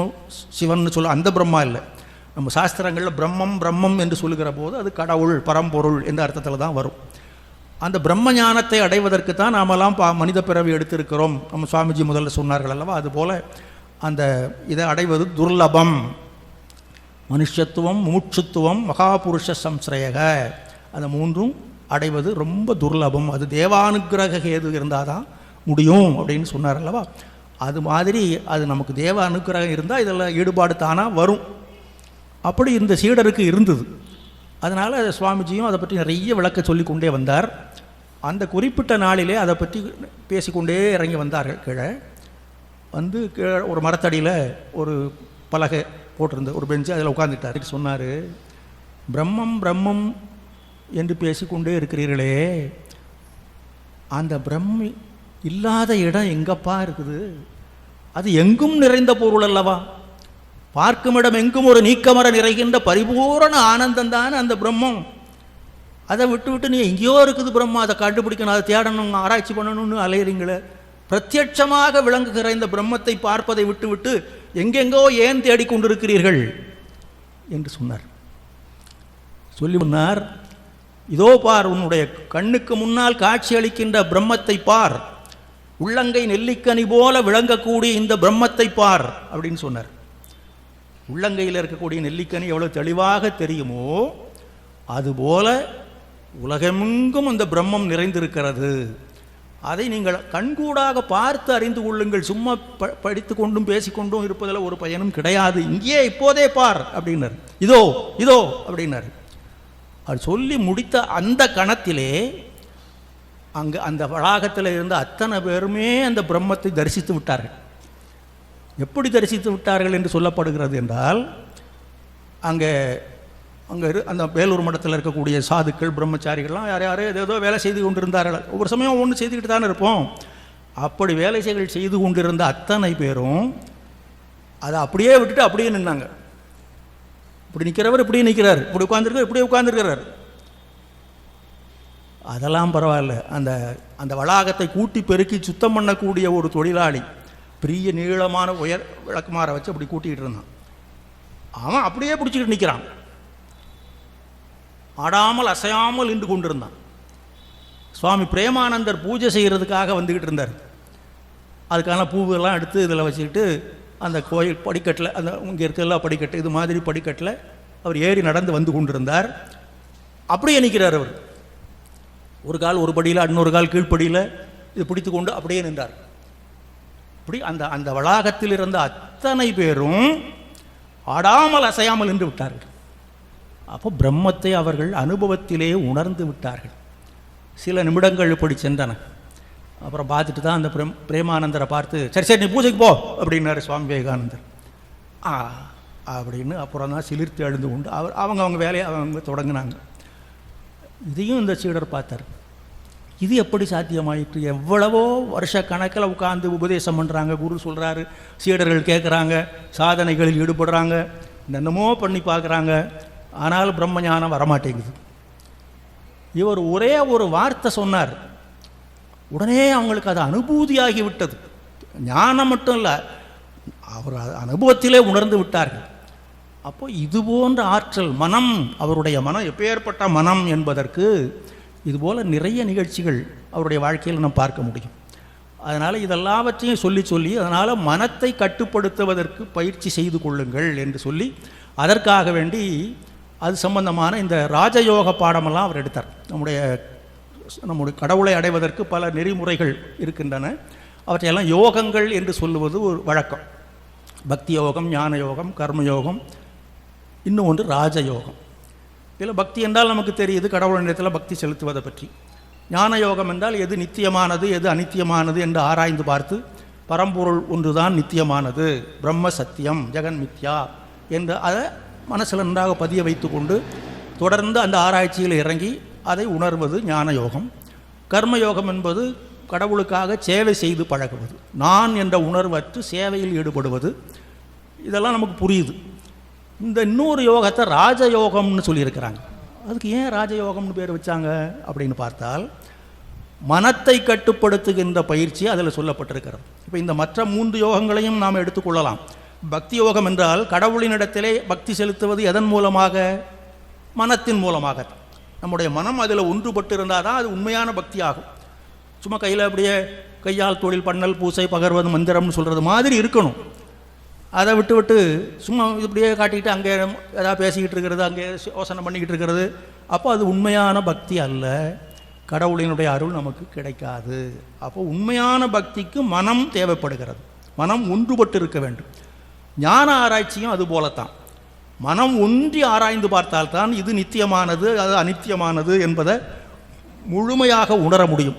சிவன் சொல்ல அந்த பிரம்மா இல்லை. நம்ம சாஸ்திரங்களில் பிரம்மம் என்று சொல்லுகிற போது அது கடவுள் பரம்பொருள் என்ற அர்த்தத்தில் தான் வரும். அந்த பிரம்ம ஞானத்தை அடைவதற்கு தான் நாமெல்லாம் மனித பிறவி எடுத்திருக்கிறோம். நம்ம சுவாமிஜி முதல்ல சொன்னார்கள் அல்லவா, அதுபோல் அந்த இதை அடைவது துர்லபம். மனுஷத்துவம், மூச்சுத்துவம், மகாபுருஷ சம்ஸ்ரயக, அந்த மூன்றும் அடைவது ரொம்ப துர்லபம். அது தேவானுக்கிரக ஹேது இருந்தால் தான் முடியும் அப்படின்னு சொன்னார் அல்லவா. அது மாதிரி அது நமக்கு தேவ அனுக்கிரகம் இருந்தால் இதெல்லாம் ஈடுபாடு தானாக வரும். அப்படி இந்த சீடருக்கு இருந்தது. அதனால் சுவாமிஜியும் அதை பற்றி நிறைய விளக்க சொல்லி கொண்டே வந்தார். அந்த குறிப்பிட்ட நாளிலே அதை பற்றி பேசிக்கொண்டே இறங்கி வந்தார்கள். கீழே வந்து ஒரு மரத்தடியில் ஒரு பலகை போட்டிருந்த ஒரு பெஞ்சு, அதில் உட்காந்துட்டார். சொன்னார், பிரம்மம் என்று பேசிக்கொண்டே இருக்கிறீர்களே, அந்த பிரம்ம இல்லாத இடம் எங்கப்பா இருக்குது? அது எங்கும் நிறைந்த பொருள் அல்லவா. பார்க்கும் இடம் எங்கும் ஒரு நீக்கமர நிறைகின்ற பரிபூரண ஆனந்தம் தானே அந்த பிரம்மம். அதை விட்டு நீ எங்கேயோ இருக்குது பிரம்மம், அதை கண்டுபிடிக்கணும், அதை தேடணும், ஆராய்ச்சி பண்ணணும்னு அலையிறீங்களே. பிரத்யட்சமாக விளங்குகிற இந்த பிரம்மத்தை பார்ப்பதை விட்டு எங்கெங்கோ ஏன் தேடிக்கொண்டிருக்கிறீர்கள் என்று சொன்னார். சொல்லி முன்னார், இதோ பார், உன்னுடைய கண்ணுக்கு முன்னால் காட்சி அளிக்கின்ற பிரம்மத்தை பார், உள்ளங்கை நெல்லிக்கனி போல விளங்கக்கூடிய இந்த பிரம்மத்தை பார் அப்படின்னு சொன்னார். உள்ளங்கையில் இருக்கக்கூடிய நெல்லிக்கனி எவ்வளோ தெளிவாக தெரியுமோ அதுபோல உலகமெங்கும் அந்த பிரம்மம் நிறைந்திருக்கிறது. அதை நீங்கள் கண்கூடாக பார்த்து அறிந்து கொள்ளுங்கள். சும்மா படித்து கொண்டும் பேசிக்கொண்டும் இருப்பதில் ஒரு பயனும் கிடையாது. இங்கேயே இப்போதே பார் அப்படின்னார். இதோ அப்படின்னார். அது சொல்லி முடித்த அந்த கணத்திலே அங்கே அந்த வளாகத்தில் இருந்த அத்தனை பேருமே அந்த பிரம்மத்தை தரிசித்து விட்டார்கள். எப்படி தரிசித்து விட்டார்கள் என்று சொல்லப்படுகிறது என்றால், அங்கே அந்த வேலூர் மடத்தில் இருக்கக்கூடிய சாதுக்கள் பிரம்மச்சாரிகள்லாம் யார் ஏதோ வேலை செய்து கொண்டிருந்தார்கள். ஒவ்வொரு சமயம் ஒன்று செய்துக்கிட்டு தானே இருப்போம். அப்படி வேலைகள் செய்து கொண்டிருந்த அத்தனை பேரும் அதை அப்படியே விட்டுட்டு அப்படியே நின்னாங்க. இப்படி நிற்கிறவர் இப்படியே நிற்கிறார், இப்படி உட்காந்துருக்கார் இப்படியே உட்காந்துருக்கிறார். அதெல்லாம் பரவாயில்ல. அந்த வளாகத்தை கூட்டி பெருக்கி சுத்தம் பண்ணக்கூடிய ஒரு தொழிலாளி பெரிய நீளமான உயர் விளக்குமாரை வச்சு அப்படி கூட்டிகிட்டு இருந்தான். அவன் அப்படியே பிடிச்சிக்கிட்டு நிற்கிறான், ஆடாமல் அசையாமல் நின்று கொண்டிருந்தான். சுவாமி பிரேமானந்தர் பூஜை செய்கிறதுக்காக வந்துக்கிட்டு இருந்தார். அதுக்கான பூவெல்லாம் எடுத்து இதில் வச்சுக்கிட்டு அந்த கோயில் படிக்கட்டில், அந்த இங்கே இருக்கிற படிக்கட்டு, இது மாதிரி படிக்கட்டில் அவர் ஏறி நடந்து வந்து கொண்டிருந்தார். அப்படியே நிற்கிறார் அவர். ஒரு கால் ஒரு படியில், இன்னொரு கால் கீழ்ப்படியில் இது பிடித்து கொண்டு அப்படியே நின்றார். இப்படி அந்த வளாகத்தில் இருந்த அத்தனை பேரும் ஆடாமல் அசையாமல் நின்று விட்டார்கள். அப்போ பிரம்மத்தை அவர்கள் அனுபவத்திலே உணர்ந்து விட்டார்கள். சில நிமிடங்கள் இப்படி சென்றன. அப்புறம் பார்த்துட்டு தான் அந்த பிரேமானந்தரை பார்த்து, சரி நீ பூஜைக்கு போ அப்படின்னாரு சுவாமி விவேகானந்தர். அப்படின்னு அப்புறம் தான் சிலிர்த்து எழுந்து கொண்டு அவங்க வேலையை அவங்க தொடங்கினாங்க. இதையும் இந்த சீடர் பார்த்தார். இது எப்படி சாத்தியமாயிற்று? எவ்வளவோ வருஷ கணக்கில் உட்கார்ந்து உபதேசம் பண்ணுறாங்க, குரு சொல்கிறாரு, சீடர்கள் கேட்குறாங்க, சாதனைகளில் ஈடுபடுறாங்க, என்னென்னமோ பண்ணி பார்க்குறாங்க, ஆனால் பிரம்ம ஞானம் வரமாட்டேங்குது. இவர் ஒரே ஒரு வார்த்தை சொன்னார், உடனே அவங்களுக்கு அது அனுபூதியாகி விட்டது. ஞானம் மட்டும் இல்லை, அவர் அனுபவத்திலே உணர்ந்து விட்டார்கள். அப்போ இது போன்ற ஆற்றல் மனம், அவருடைய மனம் எப்பேற்பட்ட மனம் என்பதற்கு இதுபோல் நிறைய நிகழ்ச்சிகள் அவருடைய வாழ்க்கையில் நம்ம பார்க்க முடியும். அதனால் இதெல்லாவற்றையும் சொல்லி அதனால் மனத்தை கட்டுப்படுத்துவதற்கு பயிற்சி செய்து கொள்ளுங்கள் என்று சொல்லி அதற்காக வேண்டி அது சம்பந்தமான இந்த ராஜயோக பாடமெல்லாம் அவர் எடுத்தார். நம்முடைய கடவுளை அடைவதற்கு பல நெறிமுறைகள் இருக்கின்றன. அவற்றையெல்லாம் யோகங்கள் என்று சொல்லுவது ஒரு வழக்கம். பக்தி யோகம், ஞான யோகம், கர்மயோகம், இன்னும் ஒன்று ராஜயோகம். இதில் பக்தி என்றால் நமக்கு தெரியுது, கடவுளிடத்தில் பக்தி செலுத்துவதை பற்றி. ஞான யோகம் என்றால் எது நித்தியமானது எது அனித்தியமானது என்று ஆராய்ந்து பார்த்து பரம்பொருள் ஒன்றுதான் நித்தியமானது, பிரம்ம சத்தியம், ஜெகன் மித்யா என்று அதை மனசில் நன்றாக பதிய வைத்து கொண்டு தொடர்ந்து அந்த ஆராய்ச்சியில் இறங்கி அதை உணர்வது ஞான யோகம். கர்மயோகம் என்பது கடவுளுக்காக சேவை செய்து பழகுவது, நான் என்ற உணர்வற்று சேவையில் ஈடுபடுவது. இதெல்லாம் நமக்கு புரியுது. இந்த இன்னொரு யோகத்தை ராஜயோகம்னு சொல்லியிருக்கிறாங்க. அதுக்கு ஏன் ராஜயோகம்னு பேர் வச்சாங்க அப்படின்னு பார்த்தால், மனத்தை கட்டுப்படுத்துகின்ற பயிற்சி அதில் சொல்லப்பட்டிருக்கிறது. இப்போ இந்த மற்ற 3 யோகங்களையும் நாம் எடுத்துக்கொள்ளலாம். பக்தி யோகம் என்றால் கடவுளினிடத்திலே பக்தி செலுத்துவது எதன் மூலமாக? மனத்தின் மூலமாக. நம்முடைய மனம் அதில் ஒன்றுபட்டு இருந்தால் தான் அது உண்மையான பக்தி ஆகும். சும்மா கையில் அப்படியே கையால் தொழில் பண்ணல், பூசை, பகர்வது, மந்திரம்னு சொல்கிறது மாதிரி இருக்கணும். அதை விட்டு சும்மா இப்படியே காட்டிக்கிட்டு அங்கே ஏதாவது பேசிக்கிட்டு இருக்கிறது, அங்கே யோசனை பண்ணிக்கிட்டு இருக்கிறது, அப்போ அது உண்மையான பக்தி அல்ல. கடவுளினுடைய அருள் நமக்கு கிடைக்காது. அப்போ உண்மையான பக்திக்கு மனம் தேவைப்படுகிறது. மனம் ஒன்றுபட்டு இருக்க வேண்டும். ஞான ஆராய்ச்சியும் அது போலத்தான். மனம் ஒன்றி ஆராய்ந்து பார்த்தால்தான் இது நித்தியமானது அது அனித்தியமானது என்பதை முழுமையாக உணர முடியும்.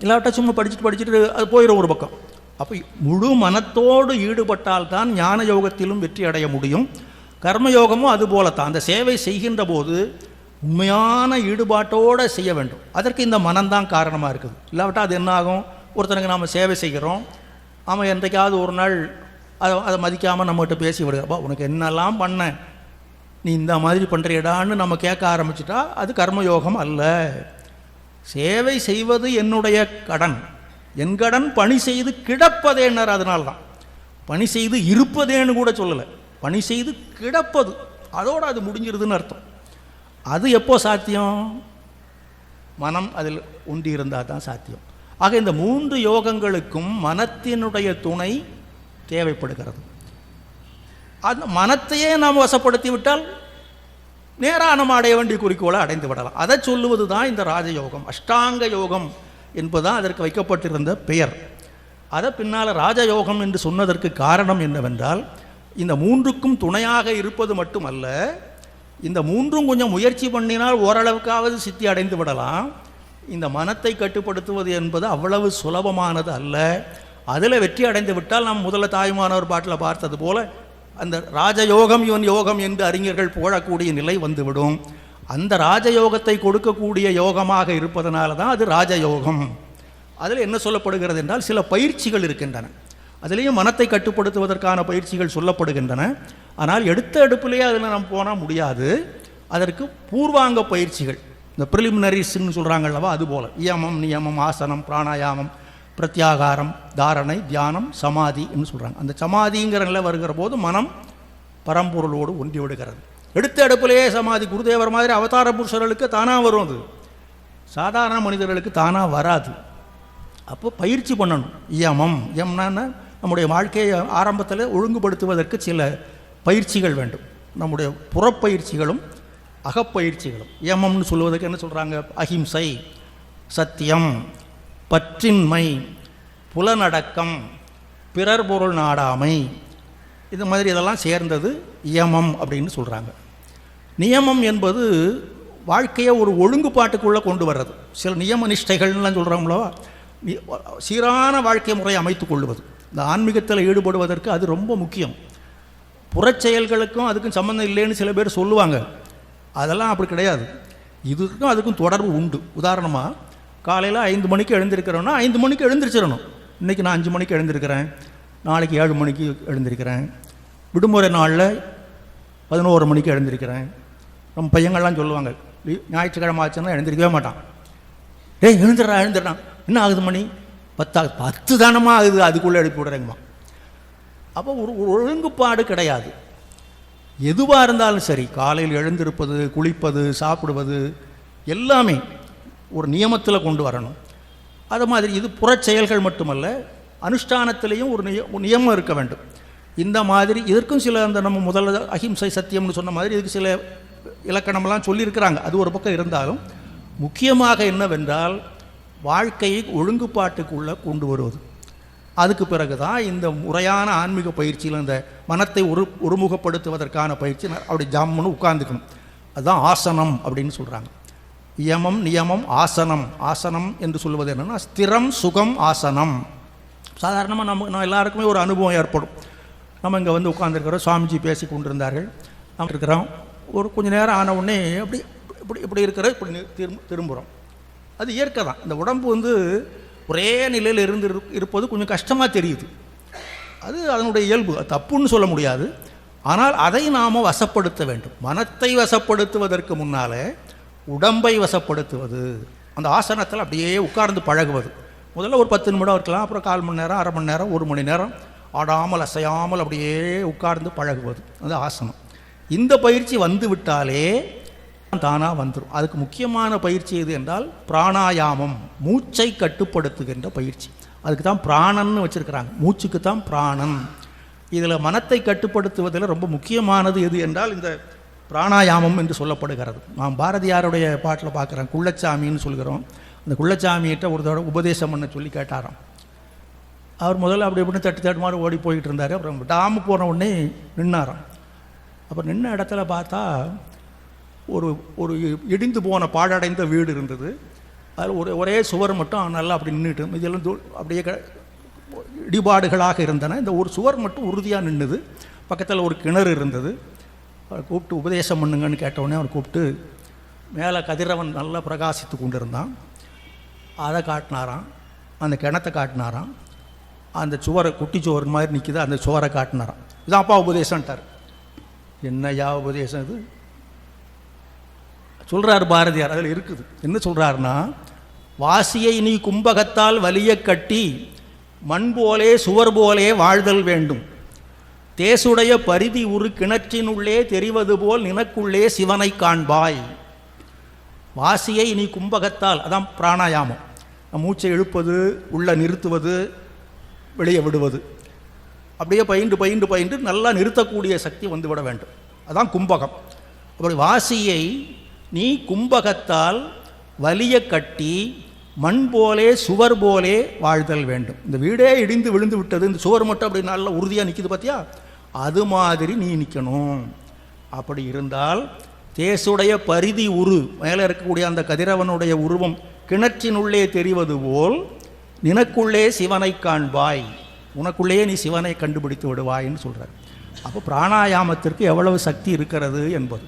இல்லாட்டா சும்மா படிச்சுட்டு அது போயிடும் ஒரு பக்கம். அப்போ முழு மனத்தோடு ஈடுபட்டால்தான் ஞான யோகத்திலும் வெற்றி அடைய முடியும். கர்மயோகமும் அதுபோலத்தான். அந்த சேவை செய்கின்ற போது உண்மையான ஈடுபாட்டோடு செய்ய வேண்டும். அதற்கு இந்த மனம்தான் காரணமாக இருக்குது. இல்லாவிட்டால் அது என்ன ஆகும்? ஒருத்தனுக்கு நாம் சேவை செய்கிறோம், அவன் என்றைக்காவது ஒரு நாள் அதை மதிக்காமல் நம்மகிட்ட பேசி விடுகிறப்பா, உனக்கு என்னெல்லாம் பண்ண, நீ இந்த மாதிரி பண்ணுறியடான்னு நம்ம கேட்க ஆரம்பிச்சிட்டா அது கர்மயோகம் அல்ல. சேவை செய்வது என்னுடைய கடன், என் கடன் பணி செய்து கிடப்பதேன்னர். அதனால்தான் பணி செய்து இருப்பதேன்னு கூட சொல்லலை, பணி செய்து கிடப்பது, அதோடு அது முடிஞ்சிருதுன்னு அர்த்தம். அது எப்போ சாத்தியம்? மனம் அதில் ஒன்றி இருந்தால் தான் சாத்தியம். ஆக இந்த 3 யோகங்களுக்கும் மனத்தினுடைய துணை தேவைப்படுகிறது. அந்த மனத்தையே நாம் வசப்படுத்தி விட்டால் நேராக நம்ம அடைய வேண்டிய குறிக்கோளை அடைந்து விடலாம். அதை சொல்லுவது தான் இந்த ராஜயோகம், அஷ்டாங்க யோகம் என்பதுதான் அதற்கு வைக்கப்பட்டிருந்த பெயர். அதை பின்னால் ராஜயோகம் என்று சொன்னதற்கு காரணம் என்னவென்றால், இந்த 3க்கும் துணையாக இருப்பது மட்டுமல்ல, இந்த 3ம் கொஞ்சம் முயற்சி பண்ணினால் ஓரளவுக்காவது சித்தி அடைந்து விடலாம். இந்த மனத்தை கட்டுப்படுத்துவது என்பது அவ்வளவு சுலபமானது அல்ல. அதில் வெற்றி அடைந்து விட்டால் நாம் முதல்ல தாய்மானவர் பாட்டில் பார்த்தது போல அந்த ராஜயோகம் இவன் யோகம் என்று அறிஞர்கள் புகழக்கூடிய நிலை வந்துவிடும். அந்த ராஜயோகத்தை கொடுக்கக்கூடிய யோகமாக இருப்பதனால தான் அது ராஜயோகம். அதில் என்ன சொல்லப்படுகிறது என்றால், சில பயிற்சிகள் இருக்கின்றன. அதிலேயும் மனத்தை கட்டுப்படுத்துவதற்கான பயிற்சிகள் சொல்லப்படுகின்றன. ஆனால் எடுத்த எடுப்பிலேயே அதில் நம்ம போனால் முடியாது. அதற்கு பூர்வாங்க பயிற்சிகள், இந்த ப்ரிலிமினரிஸ்ன்னு சொல்கிறாங்க அல்லவா, அதுபோல் இயமம், நியமம், ஆசனம், பிராணாயாமம், பிரத்யாகாரம், தாரணை, தியானம், சமாதி என்று சொல்கிறாங்க. அந்த சமாதிங்கிற நிலை வருகிற போது மனம் பரம்பொருளோடு ஒன்றி விடுகிறது. எடுத்த எடுப்பிலேயே சமாதி, குருதேவர் மாதிரி அவதார புருஷர்களுக்கு தானாக வரும், அது சாதாரண மனிதர்களுக்கு தானாக வராது. அப்போ பயிற்சி பண்ணணும். இயமம், இயம்னா நம்முடைய வாழ்க்கையை ஆரம்பத்தில் ஒழுங்குபடுத்துவதற்கு சில பயிற்சிகள் வேண்டும். நம்முடைய புறப்பயிற்சிகளும் அகப்பயிற்சிகளும். இயமம்னு சொல்லுவதற்கு என்ன சொல்கிறாங்க? அஹிம்சை, சத்தியம், பற்றின்மை, புலனடக்கம், பிறர் பொருள் நாடாமை, இது மாதிரி இதெல்லாம் சேர்ந்தது இயமம் அப்படின்னு சொல்கிறாங்க. நியமம் என்பது வாழ்க்கையை ஒரு ஒழுங்குபாட்டுக்குள்ளே கொண்டு வர்றது. சில நியம நிஷ்டைகள்லாம் சொல்கிறாங்களோ, சீரான வாழ்க்கை முறையை அமைத்து கொள்வது. இந்த ஆன்மீகத்தில் ஈடுபடுவதற்கு அது ரொம்ப முக்கியம். புறச்செயல்களுக்கும் அதுக்கும் சம்மந்தம் இல்லைன்னு சில பேர் சொல்லுவாங்க. அதெல்லாம் அப்படி கிடையாது. இதுக்கும் அதுக்கும் தொடர்பு உண்டு. உதாரணமாக, காலையில் 5 மணிக்கு எழுந்திருக்கிறோன்னா 5 மணிக்கு எழுந்திரிச்சிடணும். இன்றைக்கி நான் 5 மணிக்கு எழுந்திருக்கிறேன், நாளைக்கு 7 மணிக்கு எழுந்திருக்கிறேன், விடுமுறை நாளில் 11 மணிக்கு எழுந்திருக்கிறேன். நம்ம பையங்கள்லாம் சொல்லுவாங்க, ஞாயிற்றுக்கிழமை ஆச்சுன்னா எழுந்திருக்கவே மாட்டான். எழுந்துடுறான், என்ன ஆகுது மணி, 10 தானமாக ஆகுது, அதுக்குள்ளே எழுப்பி விடுறேங்கம்மா. அப்போ ஒரு ஒழுங்குபாடு கிடையாது. எதுவாக இருந்தாலும் சரி, காலையில் எழுந்திருப்பது, குளிப்பது, சாப்பிடுவது எல்லாமே ஒரு நியமத்தில் கொண்டு வரணும். அது மாதிரி இது புறச் செயல்கள் மட்டுமல்ல, அனுஷ்டானத்திலையும் ஒரு நியமம் இருக்க வேண்டும். இந்த மாதிரி இதற்கும் சில அந்த நம்ம முதல்ல அஹிம்சை சத்தியம்னு சொன்ன மாதிரி இதுக்கு சில இலக்கணமெல்லாம் சொல்லியிருக்கிறாங்க. அது ஒரு பக்கம் இருந்தாலும் முக்கியமாக என்னவென்றால் வாழ்க்கையை ஒழுங்குபாட்டுக்குள்ளே கொண்டு வருவது. அதுக்கு பிறகு தான் இந்த முறையான ஆன்மீக பயிற்சியில் இந்த மனத்தை ஒருமுகப்படுத்துவதற்கான பயிற்சி அப்படி ஜம்முன்னு உட்கார்ந்துக்கணும். அதுதான் ஆசனம் அப்படின்னு சொல்கிறாங்க. யமம் நியமம் ஆசனம். ஆசனம் என்று சொல்வது என்னென்னா ஸ்திரம் சுகம் ஆசனம். சாதாரணமாக நம்ம எல்லாருக்குமே ஒரு அனுபவம் ஏற்படும். நம்ம இங்கே வந்து உட்காந்துருக்கிறோம், சுவாமிஜி பேசி கொண்டிருந்தார்கள், நம்ம இருக்கிறோம், ஒரு கொஞ்சம் நேரம் ஆன உடனே அப்படி இப்படி இருக்கிற இப்படி திரும்புகிறோம். அது இயற்கை தான். இந்த உடம்பு வந்து ஒரே நிலையில் இருப்பது கொஞ்சம் கஷ்டமாக தெரியுது. அது அதனுடைய இயல்பு, அது தப்புன்னு சொல்ல முடியாது. ஆனால் அதை நாம் வசப்படுத்த வேண்டும். மனத்தை வசப்படுத்துவதற்கு முன்னால் உடம்பை வசப்படுத்துவது. அந்த ஆசனத்தில் அப்படியே உட்கார்ந்து பழகுவது. முதல்ல ஒரு 10 நிமிடம் இருக்கலாம், அப்புறம் 1/4 மணி நேரம், 1/2 மணி நேரம், 1 மணி நேரம் ஆடாமல் அசையாமல் அப்படியே உட்கார்ந்து பழகுவது. அது ஆசனம். இந்த பயிற்சி வந்து விட்டாலே தானாக வந்துடும். அதுக்கு முக்கியமான பயிற்சி எது என்றால் பிராணாயாமம், மூச்சை கட்டுப்படுத்துகின்ற பயிற்சி. அதுக்கு தான் பிராணன்னு வச்சுருக்கிறாங்க. மூச்சுக்கு தான் பிராணன். இதில் மனத்தை கட்டுப்படுத்துவதில் ரொம்ப முக்கியமானது எது என்றால் இந்த பிராணாயாமம் என்று சொல்லப்படுகிறது. நான் பாரதியாருடைய பாட்டில் பார்க்குறேன், குள்ளச்சாமின்னு சொல்கிறோம். அந்த குள்ளச்சாமியிட்ட ஒரு தடவை உபதேசம் பண்ண சொல்லி கேட்டாராம். அவர் முதல்ல அப்படி இப்படின்னு தட்டு மாதிரி ஓடி போய்கிட்டு இருந்தார். அப்புறம் டாமு போன உடனே நின்னாராம். அப்புறம் நின்ன இடத்துல பார்த்தா ஒரு இடிந்து போன பாழடைந்த வீடு இருந்தது. அதில் ஒரே சுவர் மட்டும் நல்லா அப்படி நின்றுட்டு, இதெல்லாம் அப்படியே இடிபாடுகளாக இருந்தன. இந்த ஒரு சுவர் மட்டும் உறுதியாக நின்றுது. பக்கத்தில் ஒரு கிணறு இருந்தது. அவர் கூப்பிட்டு உபதேசம் பண்ணுங்கன்னு கேட்டவுடனே அவர் கூப்பிட்டு மேலே கதிரவன் நல்லா பிரகாசித்து கொண்டு இருந்தான். அதை காட்டினாராம். அந்த கிணத்தை காட்டினாராம். அந்த சுவரை, குட்டி சுவர் மாதிரி நிற்கிது, அந்த சுவரை காட்டினாராம். இதான் அப்பா உபதேசம்ட்டார். என்னையா உபதேசம் இது சொல்கிறார் பாரதியார். அதில் இருக்குது. என்ன சொல்கிறாருன்னா, வாசியை நீ கும்பகத்தால் வலிய கட்டி மண் போலே சுவர் போலே வாழ்தல் வேண்டும். தேசுடைய பரிதி உரு கிணற்றினுள்ளே தெரிவது போல் நினக்குள்ளே சிவனை காண்பாய். வாசியை நீ கும்பகத்தால், அதான் பிராணாயாமம். மூச்சை இழுப்பது, உள்ள நிறுத்துவது, வெளியே விடுவது, அப்படியே பயின்று நல்லா நிறுத்தக்கூடிய சக்தி வந்துவிட வேண்டும். அதான் கும்பகம். அப்படி வாசியை நீ கும்பகத்தால் வலிய கட்டி மண் போலே சுவர் போலே வாழ்தல் வேண்டும். இந்த வீடே இடிந்து விழுந்து விட்டது, இந்த சுவர் மட்டும் அப்படி நல்லா உறுதியாக நிற்கிது பார்த்தியா, அது மாதிரி நீ நிற்கணும். அப்படி இருந்தால் தேசுடைய பரிதி உரு, மேலே இருக்கக்கூடிய அந்த கதிரவனுடைய உருவம் கிணற்றினுள்ளே தெரிவது போல் நினக்குள்ளே சிவனை காண்பாய். உனக்குள்ளேயே நீ சிவனை கண்டுபிடித்து விடுவாயின்னு சொல்கிறார். அப்போ பிராணாயாமத்திற்கு எவ்வளவு சக்தி இருக்கிறது என்பது.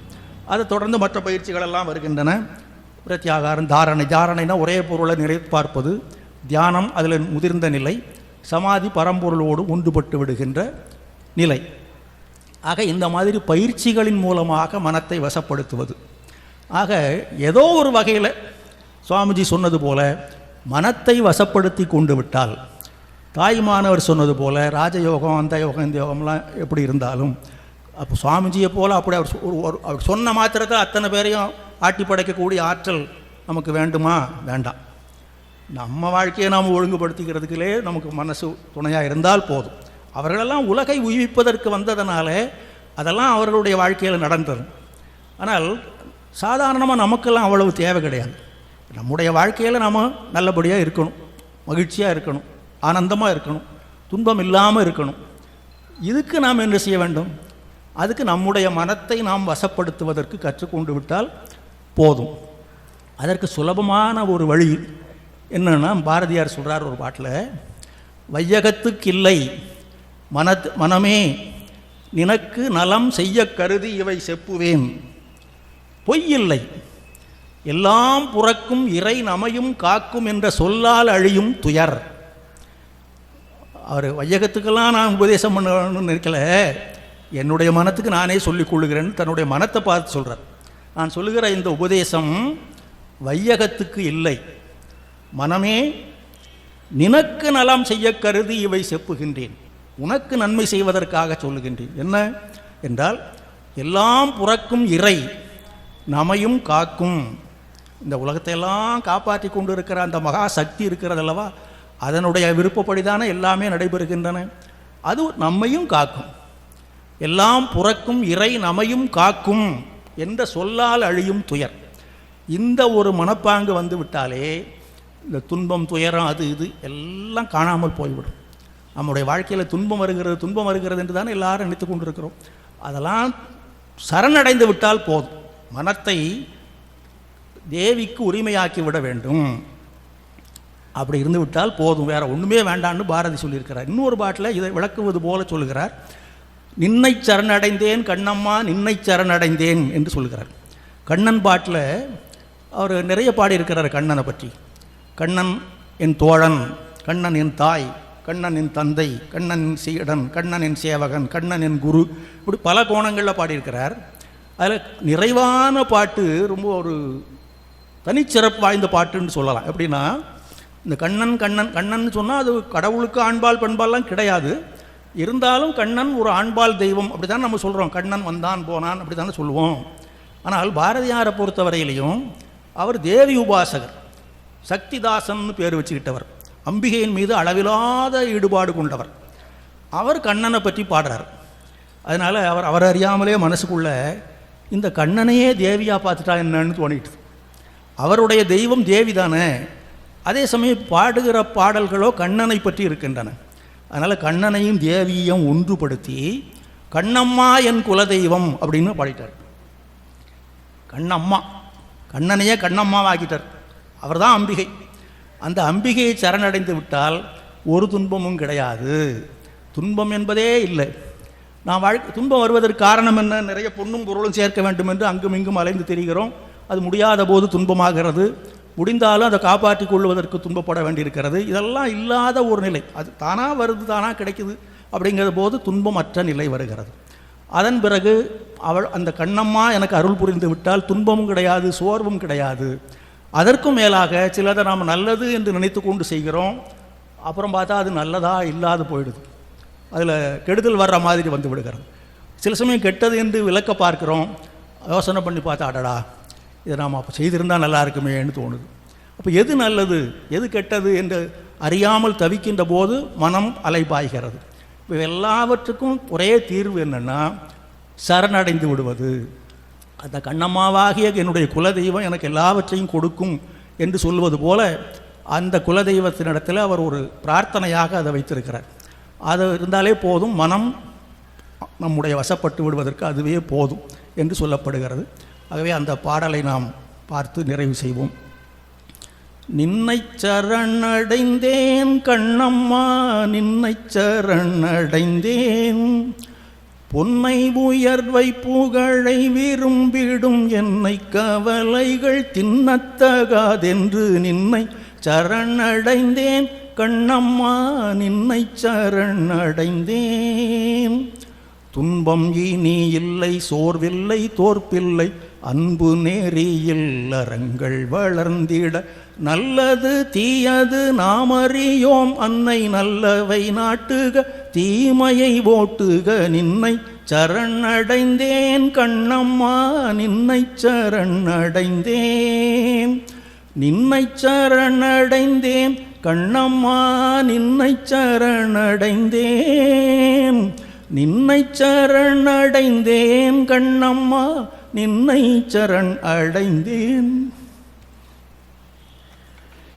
அதை தொடர்ந்து மற்ற பயிற்சிகளெல்லாம் வருகின்றன. பிரத்யாகாரம், தாரணைனா ஒரே பொருளை நிறைத்து பார்ப்பது. தியானம் அதில் முதிர்ந்த நிலை. சமாதி பரம்பொருளோடு ஒன்றுபட்டு விடுகின்ற நிலை. ஆக இந்த மாதிரி பயிற்சிகளின் மூலமாக மனத்தை வசப்படுத்துவது. ஆக ஏதோ ஒரு வகையில் சுவாமிஜி சொன்னது போல மனத்தை வசப்படுத்தி கொண்டு விட்டால், தாய்மானவர் சொன்னது போல் ராஜயோகம், அந்த யோகம், இந்த யோகம்லாம் எப்படி இருந்தாலும், அப்போ சுவாமிஜியை போல் அப்படி அவர் சொன்ன மாத்திரத்தை அத்தனை பேரையும் ஆட்டி படைக்கக்கூடிய ஆற்றல் நமக்கு வேண்டுமா? வேண்டாம். நம்ம வாழ்க்கையை நாம் ஒழுங்குபடுத்திக்கிறதுக்குள்ளே நமக்கு மனசு துணையாக இருந்தால் போதும். அவர்களெல்லாம் உலகை உயிர்ப்பதற்கு வந்ததனால அதெல்லாம் அவர்களுடைய வாழ்க்கையில் நடந்தது. ஆனால் சாதாரணமாக நமக்கெல்லாம் அவ்வளவு தேவை கிடையாது. நம்முடைய வாழ்க்கையில் நாம் நல்லபடியாக இருக்கணும், மகிழ்ச்சியாக இருக்கணும், ஆனந்தமாக இருக்கணும், துன்பம் இல்லாமல் இருக்கணும். இதுக்கு நாம் என்ன செய்ய வேண்டும்? அதுக்கு நம்முடைய மனத்தை நாம் வசப்படுத்துவதற்கு கற்றுக்கொண்டு விட்டால் போதும். அதற்கு சுலபமான ஒரு வழி என்னன்னா, பாரதியார் சொல்கிறார் ஒரு பாட்டில், வையகத்துக்கில்லை மனமே நினக்கு நலம் செய்ய கருதி இவை செப்புவேன். பொய்யில்லை எல்லாம் புறக்கும் இறை நமையும் காக்கும் என்ற சொல்லால் அழியும் துயர். அவர் வையகத்துக்கெல்லாம் நான் உபதேசம் பண்ணணும்னு நினைக்கல, என்னுடைய மனத்துக்கு நானே சொல்லிக் கொள்ளுகிறேன்னு தன்னுடைய மனத்தை பார்த்து சொல்கிறார். நான் சொல்லுகிற இந்த உபதேசம் வையகத்துக்கு இல்லை. மனமே நினக்கு நலம் செய்ய கருதி இவை செப்புகின்றேன். உனக்கு நன்மை செய்வதற்காக சொல்லுகின்றேன். என்ன என்றால், எல்லாம் புறக்கும் இறை நமையும் காக்கும். இந்த உலகத்தையெல்லாம் காப்பாற்றி கொண்டு இருக்கிற அந்த மகா சக்தி இருக்கிறதல்லவா, அதனுடைய விருப்பப்படிதானே எல்லாமே நடைபெறுகின்றன. அது நம்மையும் காக்கும். எல்லாம் புறக்கும் இறை நமையும் காக்கும் என்ற சொல்லால் அழியும் துயர். இந்த ஒரு மனப்பாங்கு வந்து விட்டாலே இந்த துன்பம், துயரம், அது இது எல்லாம் காணாமல் போய்விடும். நம்முடைய வாழ்க்கையில் துன்பம் வருகிறது என்று தானே எல்லாரும் நினைத்து கொண்டு இருக்கிறோம். அதெல்லாம் சரணடைந்து விட்டால் போதும். மனத்தை தேவிக்கு உரிமையாக்கி விட வேண்டும். அப்படி இருந்து விட்டால் போதும், வேற ஒன்றுமே வேண்டான்னு பாரதி சொல்லியிருக்கிறார். இன்னொரு பாட்டில் இதை விளக்குவது போல சொல்லுகிறார். நின்னை சரணடைந்தேன் கண்ணம்மா, நின்னை சரணடைந்தேன் என்று சொல்கிறார். கண்ணன் பாட்டில் அவர் நிறைய பாடியிருக்கிறார் கண்ணனை பற்றி. கண்ணன் என் தோழன், கண்ணன் என் தாய், கண்ணன் என் தந்தை, கண்ணன் என் சீடன், கண்ணன் என் சேவகன், கண்ணன் என் குரு, இப்படி பல கோணங்களில் பாடியிருக்கிறார். அதில் நிறைவான பாட்டு, ரொம்ப ஒரு தனிச்சிறப்பு வாய்ந்த பாட்டுன்னு சொல்லலாம். எப்படின்னா, இந்த கண்ணன் கண்ணன் கண்ணன் சொன்னால் அது கடவுளுக்கு ஆண்பால் பெண்பால்லாம் கிடையாது. இருந்தாலும் கண்ணன் ஒரு ஆண்பால் தெய்வம் அப்படி தான் நம்ம சொல்கிறோம். கண்ணன் வந்தான் போனான் அப்படி தானே சொல்லுவோம். ஆனால் பாரதியாரை பொறுத்தவரையிலையும் அவர் தேவி உபாசகர், சக்திதாசன் பேர் வச்சுக்கிட்டவர், அம்பிகையின் மீது அளவிலாத ஈடுபாடு கொண்டவர். அவர் கண்ணனை பற்றி பாடுறார். அதனால் அவர் அறியாமலே மனசுக்குள்ள இந்த கண்ணனையே தேவியாக பார்த்துட்டா என்னன்னு தோணிட்டு. அவருடைய தெய்வம் தேவி தானே. அதே சமயம் பாடுகிற பாடல்களோ கண்ணனை பற்றி இருக்கின்றன. அதனால் கண்ணனையும் தேவியையும் ஒன்றுபடுத்தி கண்ணம்மா என் குலதெய்வம் அப்படின்னு பாடிட்டார். கண்ணம்மா, கண்ணனையே கண்ணம்மாவாக்கிட்டார். அவர் தான் அம்பிகை. அந்த அம்பிகையை சரணடைந்து விட்டால் ஒரு துன்பமும் கிடையாது. துன்பம் என்பதே இல்லை. நான் துன்பம் வருவதற்கு காரணம் என்ன? நிறைய பொண்ணும் பொருளும் சேர்க்க வேண்டும் என்று அங்கும் இங்கும் அலைந்து தெரிகிறோம். அது முடியாத போது துன்பமாகிறது. முடிந்தாலும் அதை காப்பாற்றிக் கொள்வதற்கு துன்பப்பட வேண்டியிருக்கிறது. இதெல்லாம் இல்லாத ஒரு நிலை, அது தானாக வருது, தானாக கிடைக்குது. அப்படிங்கிற போது துன்பமற்ற நிலை வருகிறது. அதன் பிறகு அவள் அந்த கண்ணம்மா எனக்கு அருள் புரிந்து விட்டால் துன்பமும் கிடையாது, சோர்வும் கிடையாது. அதற்கும் மேலாக சிலதை நாம் நல்லது என்று நினைத்து கொண்டு செய்கிறோம். அப்புறம் பார்த்தா அது நல்லதா இல்லாது போயிடுது. அதில் கெடுதல் வர்ற மாதிரி வந்து விடுகிறது. சில சமயம் கெட்டது என்று விளக்க பார்க்கிறோம். யோசனை பண்ணி பார்த்தா அடடா இதை நாம் அப்போ செய்திருந்தால் நல்லா இருக்குமேன்னு தோணுது. அப்போ எது நல்லது எது கெட்டது என்று அறியாமல் தவிக்கின்ற போது மனம் அலைபாய்கிறது. இப்போ எல்லாவற்றுக்கும் ஒரே தீர்வு என்னென்னா சரணடைந்து விடுவது. அந்த கண்ணம்மாவாகிய என்னுடைய குலதெய்வம் எனக்கு எல்லாவற்றையும் கொடுக்கும் என்று சொல்வது போல அந்த குலதெய்வத்தினிடத்தில் அவர் ஒரு பிரார்த்தனையாக அதை வைத்திருக்கிறார். அது இருந்தாலே போதும், மனம் நம்முடைய வசப்பட்டு விடுவதற்கு அதுவே போதும் என்று சொல்லப்படுகிறது. ஆகவே அந்த பாடலை நாம் பார்த்து நிறைவு செய்வோம். நின்னை சரணடைந்தேன் கண்ணம்மா, நின்னை சரணடைந்தேன், பொன்னை உயர்வை புகழை விரும்பிடும் என்னை கவலைகள் தின்னத்தகாதென்று நின்னை சரணடைந்தேன் கண்ணம்மா, நின்னை சரணடைந்தேன். துன்பம் இனி இல்லை, சோர்வில்லை, தோற்பில்லை, அன்பு நேரியில் அறங்கள் வளர்ந்திட நல்லது தீயது நாம் அறியோம் அன்னை, நல்லவை நாட்டுக தீமையை ஓட்டுக நின்னை சரணடைந்தேன் கண்ணம்மா, நின்னை சரணடைந்தேன், நின்னை சரணடைந்தேன் கண்ணம்மா, நின்னை சரணடைந்தேன், நின்னை சரணடைந்தேன் கண்ணம்மா, நின்னை சரண் அடைந்தேன்.